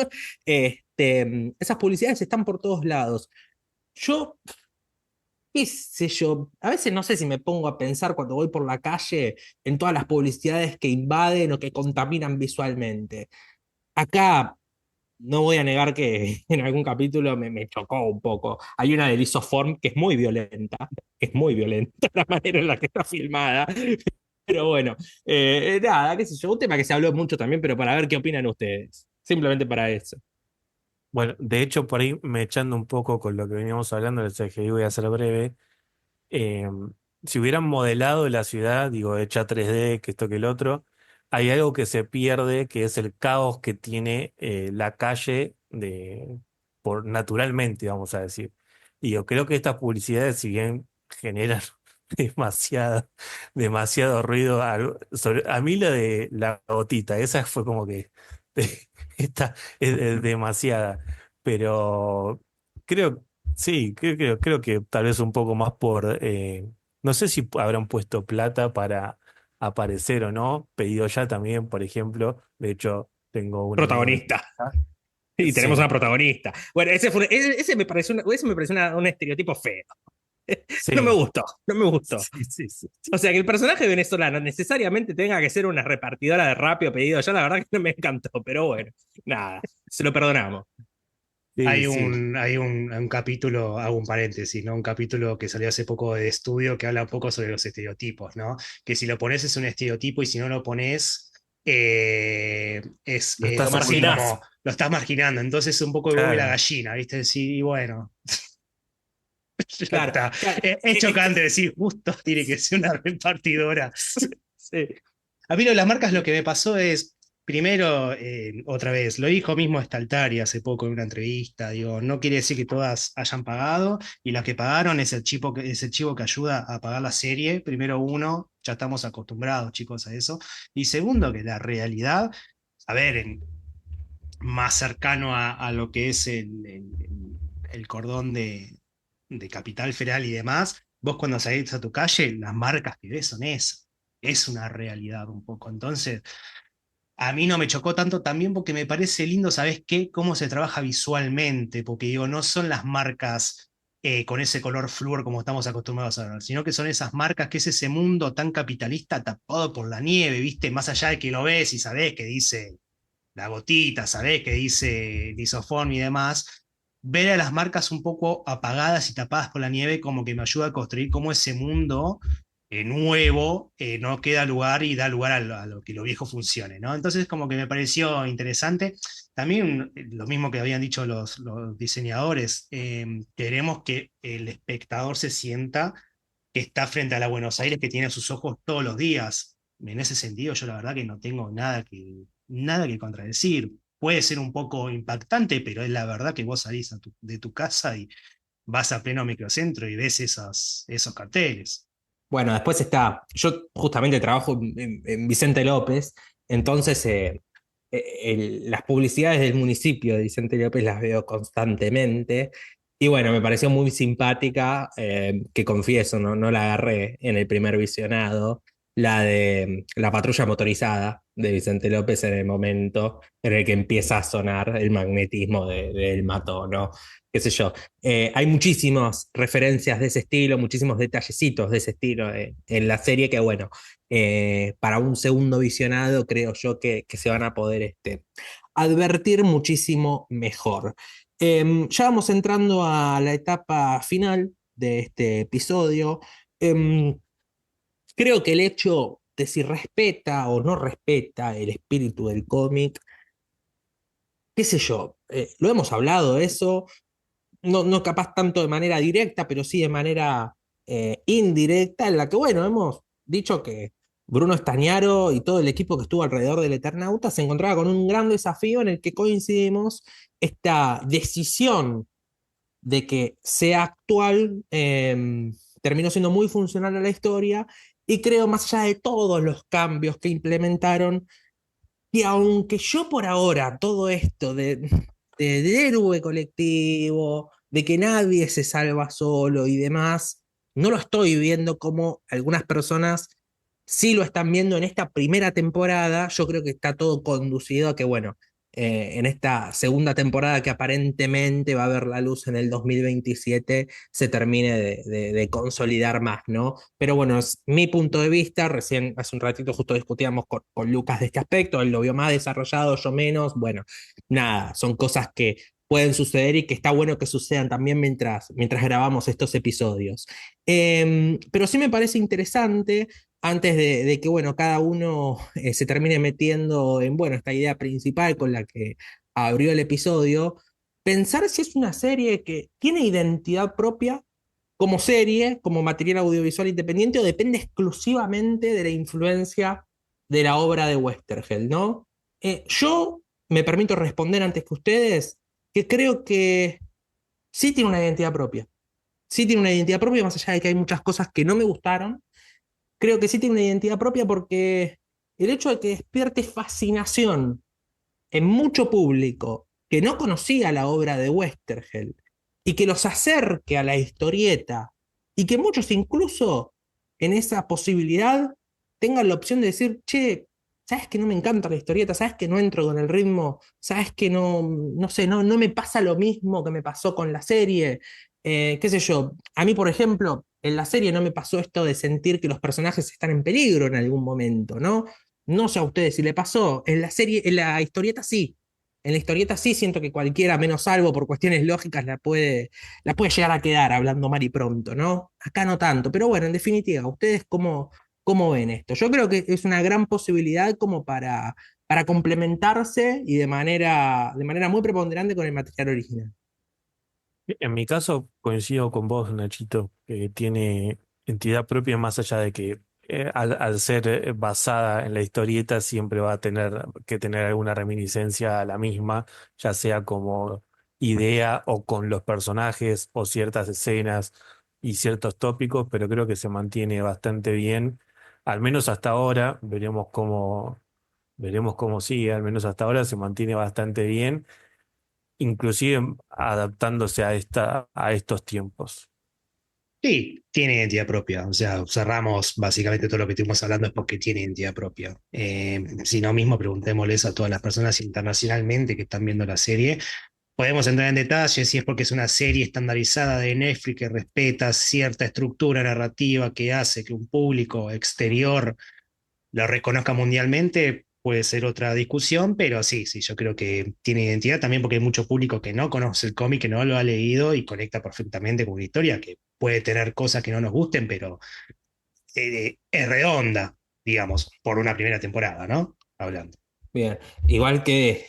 Esas publicidades están por todos lados. Yo, qué sé yo, a veces no sé si me pongo a pensar cuando voy por la calle en todas las publicidades que invaden o que contaminan visualmente. Acá no voy a negar que en algún capítulo me chocó un poco. Hay una de Lisoform que es muy violenta la manera en la que está filmada. Pero bueno, nada, qué sé yo, un tema que se habló mucho también, pero para ver qué opinan ustedes. Simplemente para eso. Bueno, de hecho, por ahí me echando un poco con lo que veníamos hablando, el CGI voy a ser breve. eh, si hubieran modelado la ciudad, digo, hecha 3D, que esto que el otro, hay algo que se pierde, que es el caos que tiene la calle por naturalmente, vamos a decir. Y yo creo que estas publicidades, si bien generan demasiado, demasiado ruido, a mí la de la gotita, esa fue como que esta es demasiada, pero creo sí, creo que tal vez un poco más no sé si habrán puesto plata para aparecer o no, pedido ya también, por ejemplo, de hecho tengo un amigo que... Protagonista. Ah, Y tenemos sí, una protagonista. Bueno, ese me pareció, ese me pareció un estereotipo feo. No me sí, gustó, no me gustó. sí, sí, sí, O sea, que el personaje venezolano necesariamente tenga que ser una repartidora de Rappi o pedido, ya la verdad que no me encantó, pero bueno, nada, se lo perdonamos. sí, sí, Hay un capítulo, hago un paréntesis, ¿no? Un capítulo que salió hace poco de estudio que habla un poco sobre los estereotipos, ¿no? Que si lo pones es un estereotipo y si no lo pones lo Lo estás es así ocultando, marginás. como lo estás marginando. Entonces es un poco el huevo y la claro, gallina, ¿viste? Sí, y bueno, ya Claro, está. claro, Es chocante decir, justo tiene que ser una repartidora. sí. A mí lo de las marcas lo que me pasó es, primero, otra vez, lo dijo mismo Staltari hace poco en una entrevista, digo, no quiere decir que todas hayan pagado, y las que pagaron es el chivo que ayuda a pagar la serie. Primero uno, ya estamos acostumbrados, chicos, a eso. Y segundo, que la realidad, a ver, más cercano a lo que es el cordón de Capital Federal y demás, vos cuando salís a tu calle, las marcas que ves son esas. Es una realidad un poco. Entonces, a mí no me chocó tanto también porque me parece lindo, ¿sabes qué? Cómo se trabaja visualmente, porque digo, no son las marcas con ese color flúor como estamos acostumbrados a ver, sino que son esas marcas, que es ese mundo tan capitalista tapado por la nieve, ¿viste? Más allá de que lo ves y sabés que dice la gotita, sabés que dice lisofón y demás, ver a las marcas un poco apagadas y tapadas por la nieve como que me ayuda a construir como ese mundo nuevo no queda lugar y da lugar a lo que lo viejo funcione, ¿no? Entonces como que me pareció interesante. También lo mismo que habían dicho los diseñadores, queremos que el espectador se sienta que está frente a la Buenos Aires que tiene sus ojos todos los días. En ese sentido, yo la verdad que no tengo nada que contradecir. Puede ser un poco impactante, pero es la verdad que vos salís de tu casa y vas a pleno microcentro y ves esos carteles. Bueno, después está, yo justamente trabajo en Vicente López, entonces las publicidades del municipio de Vicente López las veo constantemente. Y bueno, me pareció muy simpática, que confieso, no la agarré en el primer visionado, la de la patrulla motorizada de Vicente López en el momento en el que empieza a sonar el magnetismo del matón, ¿no? Qué sé yo. Hay muchísimas referencias de ese estilo, muchísimos detallecitos de ese estilo en la serie que, bueno, para un segundo visionado creo yo que se van a poder advertir muchísimo mejor. Ya vamos entrando a la etapa final de este episodio. Em, Creo que el hecho de si respeta o no respeta el espíritu del cómic, qué sé yo, lo hemos hablado eso. no capaz tanto de manera directa, pero sí de manera indirecta, en la que, bueno, hemos dicho que Bruno Estañaro y todo el equipo que estuvo alrededor del Eternauta se encontraba con un gran desafío en el que coincidimos esta decisión de que sea actual, terminó siendo muy funcional a la historia y creo, más allá de todos los cambios que implementaron, que aunque yo por ahora todo esto del héroe colectivo, de que nadie se salva solo y demás, no lo estoy viendo como algunas personas sí lo están viendo en esta primera temporada. Yo creo que está todo conducido a que, bueno, en esta segunda temporada que aparentemente va a ver la luz en el 2027, se termine de consolidar más, ¿no? Pero bueno, es mi punto de vista. Recién hace un ratito justo discutíamos con Lucas de este aspecto, él lo vio más desarrollado, yo menos. Bueno, nada, son cosas que pueden suceder y que está bueno que sucedan también mientras grabamos estos episodios. Pero sí me parece interesante, antes de que, bueno, cada uno se termine metiendo en, bueno, esta idea principal con la que abrió el episodio, pensar si es una serie que tiene identidad propia como serie, como material audiovisual independiente, o depende exclusivamente de la influencia de la obra de Westergel, ¿no? Yo me permito responder antes que ustedes que creo que sí tiene una identidad propia. Sí tiene una identidad propia, más allá de que hay muchas cosas que no me gustaron. Creo que sí tiene una identidad propia porque el hecho de que despierte fascinación en mucho público que no conocía la obra de Westergel y que los acerque a la historieta y que muchos incluso en esa posibilidad tengan la opción de decir, che, ¿sabes que no me encanta la historieta? ¿Sabes que no entro con el ritmo? ¿Sabes que no sé, no me pasa lo mismo que me pasó con la serie? Qué sé yo, a mí, por ejemplo, en la serie no me pasó esto de sentir que los personajes están en peligro en algún momento, ¿no? No sé a ustedes si le pasó. En la serie, en la historieta sí. En la historieta sí siento que cualquiera, menos Salvo, por cuestiones lógicas, la puede llegar a quedar hablando mal y pronto, ¿no? Acá no tanto. Pero bueno, en definitiva, ¿ustedes cómo ven esto? Yo creo que es una gran posibilidad como para complementarse y de manera muy preponderante con el material original. En mi caso, coincido con vos, Nachito, que tiene entidad propia más allá de que al ser basada en la historieta siempre va a tener que tener alguna reminiscencia a la misma, ya sea como idea o con los personajes o ciertas escenas y ciertos tópicos, pero creo que se mantiene bastante bien, al menos hasta ahora, veremos cómo sigue, al menos hasta ahora se mantiene bastante bien inclusive adaptándose a estos tiempos. Sí, tiene identidad propia. O sea, cerramos básicamente todo lo que estuvimos hablando es porque tiene identidad propia. Si no mismo, preguntémosles a todas las personas internacionalmente que están viendo la serie. Podemos entrar en detalles si es porque es una serie estandarizada de Netflix que respeta cierta estructura narrativa que hace que un público exterior lo reconozca mundialmente, puede ser otra discusión, pero sí, sí, yo creo que tiene identidad también porque hay mucho público que no conoce el cómic, que no lo ha leído y conecta perfectamente con una historia que puede tener cosas que no nos gusten, pero es redonda, digamos, por una primera temporada, ¿no? Hablando. Bien, igual que,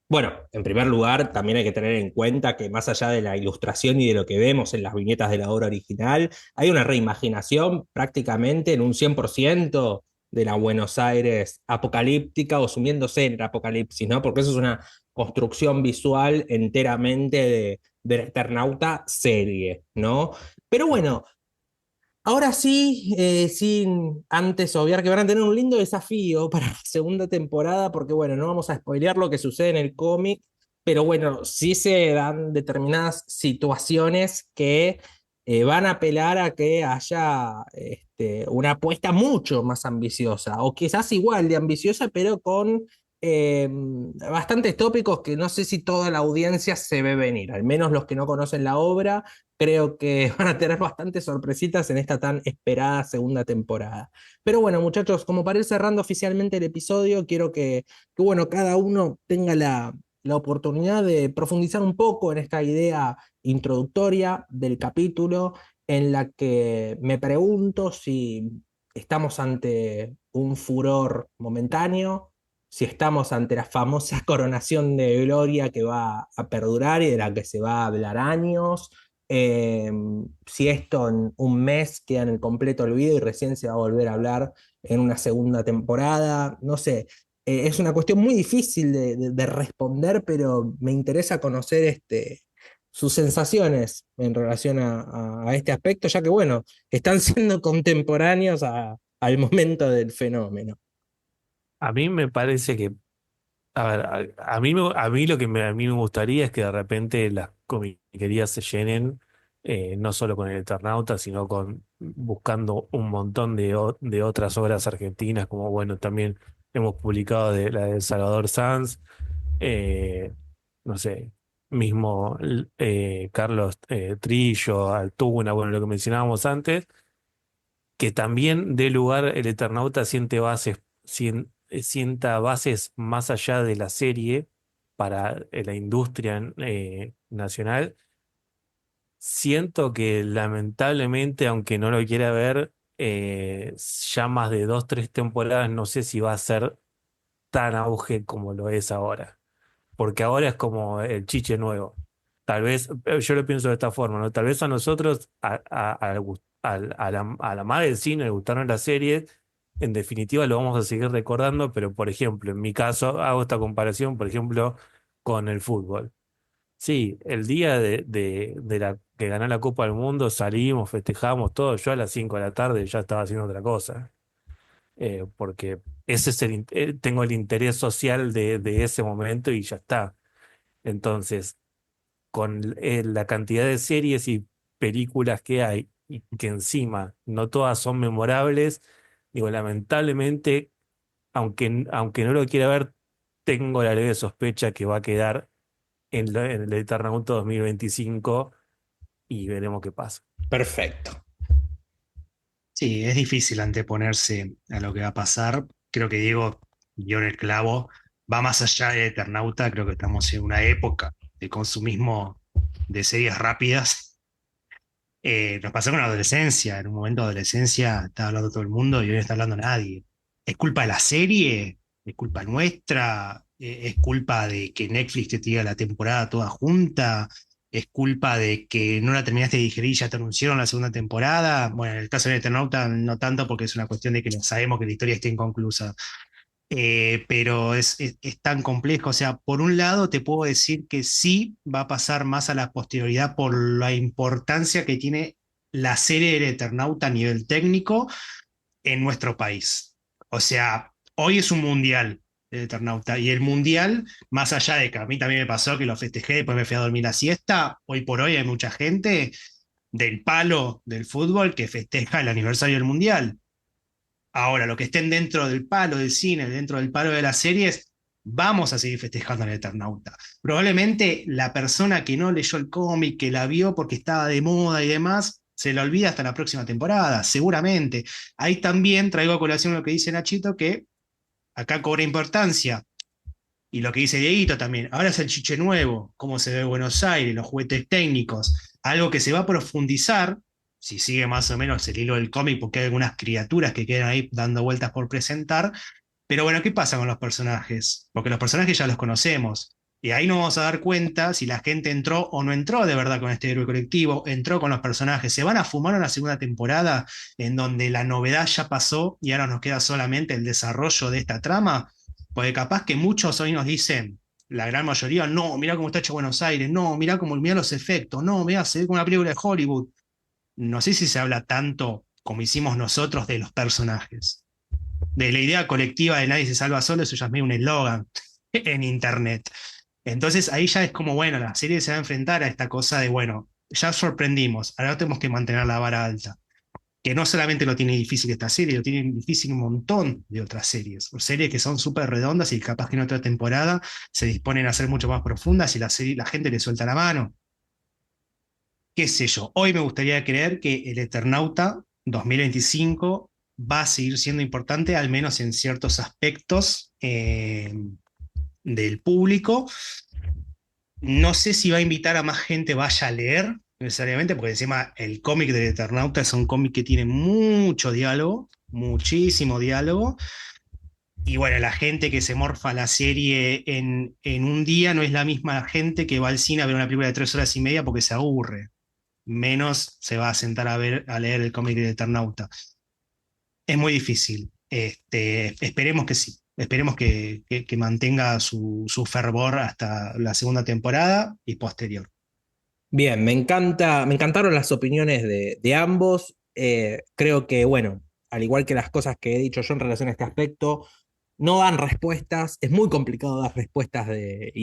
bueno, en primer lugar, también hay que tener en cuenta que más allá de la ilustración y de lo que vemos en las viñetas de la obra original, hay una reimaginación prácticamente en un 100% de la Buenos Aires apocalíptica o sumiéndose en el apocalipsis, ¿no? Porque eso es una construcción visual enteramente del Eternauta serie, ¿no? Pero bueno, ahora sí, sin antes obviar que van a tener un lindo desafío para la segunda temporada, porque bueno, no vamos a spoilear lo que sucede en el cómic, pero bueno, sí se dan determinadas situaciones que van a apelar a que haya una apuesta mucho más ambiciosa, o quizás igual de ambiciosa, pero con bastantes tópicos que no sé si toda la audiencia se ve venir, al menos los que no conocen la obra creo que van a tener bastantes sorpresitas en esta tan esperada segunda temporada. Pero bueno, muchachos, como para ir cerrando oficialmente el episodio, quiero que bueno, cada uno tenga la oportunidad de profundizar un poco en esta idea introductoria del capítulo, en la que me pregunto si estamos ante un furor momentáneo, si estamos ante la famosa coronación de gloria que va a perdurar y de la que se va a hablar años, eh, si esto en un mes queda en el completo olvido y recién se va a volver a hablar en una segunda temporada, no sé. Es una cuestión muy difícil de responder, pero me interesa conocer sus sensaciones en relación a este aspecto, ya que, bueno, están siendo contemporáneos al momento del fenómeno. A mí me parece que, a ver, a mí lo que a mí me gustaría es que de repente las comiquerías se llenen, no solo con el Eternauta, sino con buscando un montón de otras obras argentinas, como bueno, también hemos publicado de la de Salvador Sanz, eh, no sé, mismo Carlos Trillo, Altuna, bueno, lo que mencionábamos antes, que también dé lugar el Eternauta sienta bases más allá de la serie para la industria nacional. Siento que lamentablemente, aunque no lo quiera ver, ya más de 2, 3 temporadas, no sé si va a ser tan auge como lo es ahora, porque ahora es como el chiche nuevo. Tal vez, yo lo pienso de esta forma, ¿no? Tal vez a nosotros, a la madre del cine, le gustaron las series, en definitiva lo vamos a seguir recordando, pero por ejemplo, en mi caso, hago esta comparación, por ejemplo, con el fútbol. Sí, el día de la que ganó la Copa del Mundo salimos, festejamos todo, yo a las 5 de la tarde ya estaba haciendo otra cosa, porque ese es tengo el interés social de ese momento y ya está. Entonces, con la cantidad de series y películas que hay, y que encima no todas son memorables, digo, lamentablemente, aunque no lo quiera ver, tengo la leve sospecha que va a quedar en el Eternauta 2025 y veremos qué pasa. Perfecto. Sí, es difícil anteponerse a lo que va a pasar. Creo que Diego dio en el clavo. Va más allá de Eternauta. Creo que estamos en una época de consumismo de series rápidas. Nos pasó con la adolescencia. En un momento de adolescencia estaba hablando todo el mundo y hoy no está hablando nadie. ¿Es culpa de la serie? ¿Es culpa nuestra? ¿Es culpa de que Netflix te tira la temporada toda junta? ¿Es culpa de que no la terminaste de digerir y ya te anunciaron la segunda temporada? Bueno, en el caso de Eternauta no tanto porque es una cuestión de que no sabemos que la historia esté inconclusa. Pero es tan complejo. O sea, por un lado te puedo decir que sí va a pasar más a la posterioridad por la importancia que tiene la serie del Eternauta a nivel técnico en nuestro país. O sea, hoy es un mundial el Eternauta y el mundial, más allá de que a mí también me pasó que lo festejé, después me fui a dormir la siesta, hoy por hoy hay mucha gente del palo del fútbol que festeja el aniversario del mundial. Ahora, lo que estén dentro del palo del cine, dentro del palo de las series, vamos a seguir festejando al Eternauta. Probablemente la persona que no leyó el cómic, que la vio porque estaba de moda y demás, se la olvida hasta la próxima temporada, seguramente. Ahí también traigo a colación lo que dice Nachito, que acá cobra importancia. Y lo que dice Dieguito también, ahora es el chiche nuevo, cómo se ve Buenos Aires, los juguetes técnicos, algo que se va a profundizar, si sigue más o menos el hilo del cómic, porque hay algunas criaturas que quedan ahí dando vueltas por presentar, pero bueno, ¿qué pasa con los personajes? Porque los personajes ya los conocemos, y ahí nos vamos a dar cuenta si la gente entró o no entró de verdad con este héroe colectivo, entró con los personajes, se van a fumar una segunda temporada en donde la novedad ya pasó y ahora nos queda solamente el desarrollo de esta trama. Porque capaz que muchos hoy nos dicen, la gran mayoría, no, mirá cómo está hecho Buenos Aires, no, mirá los efectos, no, mirá, se ve como una película de Hollywood. No sé si se habla tanto como hicimos nosotros de los personajes. De la idea colectiva de nadie se salva solo, eso ya es medio un eslogan en internet. Entonces ahí ya es como, bueno, la serie se va a enfrentar a esta cosa de, bueno, ya sorprendimos, ahora tenemos que mantener la vara alta, que no solamente lo tiene difícil esta serie, lo tiene difícil un montón de otras series, o series que son súper redondas y capaz que en otra temporada se disponen a ser mucho más profundas y la gente le suelta la mano. Qué sé yo, hoy me gustaría creer que el Eternauta 2025 va a seguir siendo importante, al menos en ciertos aspectos del público. No sé si va a invitar a más gente vaya a leer necesariamente, porque encima el cómic del Eternauta es un cómic que tiene mucho diálogo, muchísimo diálogo, Y bueno, la gente que se morfa la serie en un día no es la misma gente que va al cine a ver una película de 3 horas y media porque se aburre. Menos se va a sentar a leer el cómic de Eternauta. Es muy difícil. Esperemos que sí. Esperemos que mantenga su fervor hasta la segunda temporada y posterior. Bien, me encantaron las opiniones de ambos. Creo que, bueno, al igual que las cosas que he dicho yo en relación a este aspecto, no dan respuestas, es muy complicado dar respuestas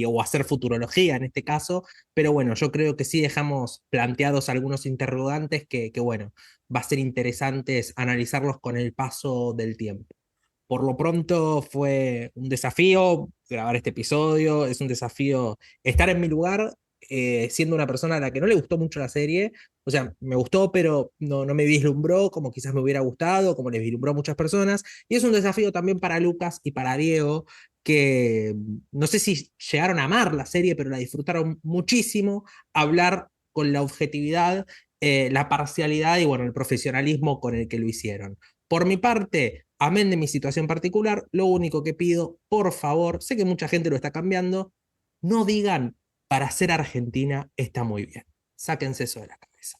o hacer futurología en este caso, pero bueno, yo creo que sí dejamos planteados algunos interrogantes que bueno, va a ser interesantes analizarlos con el paso del tiempo. Por lo pronto fue un desafío grabar este episodio, es un desafío estar en mi lugar, siendo una persona a la que no le gustó mucho la serie. O sea, me gustó, pero no me vislumbró como quizás me hubiera gustado, como les vislumbró a muchas personas. Y es un desafío también para Lucas y para Diego, que no sé si llegaron a amar la serie, pero la disfrutaron muchísimo, hablar con la objetividad, la parcialidad y bueno, el profesionalismo con el que lo hicieron. Por mi parte, amén de mi situación particular, lo único que pido, por favor, sé que mucha gente lo está cambiando, no digan para ser Argentina está muy bien. Sáquense eso de la cabeza.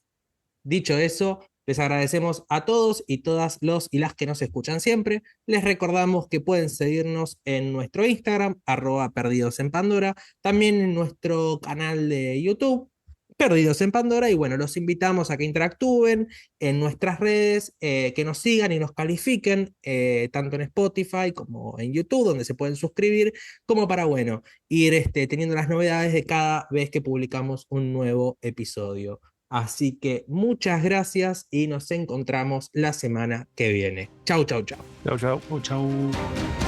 Dicho eso, les agradecemos a todos y todas los y las que nos escuchan siempre. Les recordamos que pueden seguirnos en nuestro Instagram, @perdidos en Pandora, también en nuestro canal de YouTube, Perdidos en Pandora, y bueno, los invitamos a que interactúen en nuestras redes, que nos sigan y nos califiquen, tanto en Spotify como en YouTube, donde se pueden suscribir, como para, bueno, ir teniendo las novedades de cada vez que publicamos un nuevo episodio. Así que muchas gracias y nos encontramos la semana que viene. Chau, chau, chau. Chau, chau. Chau, chau.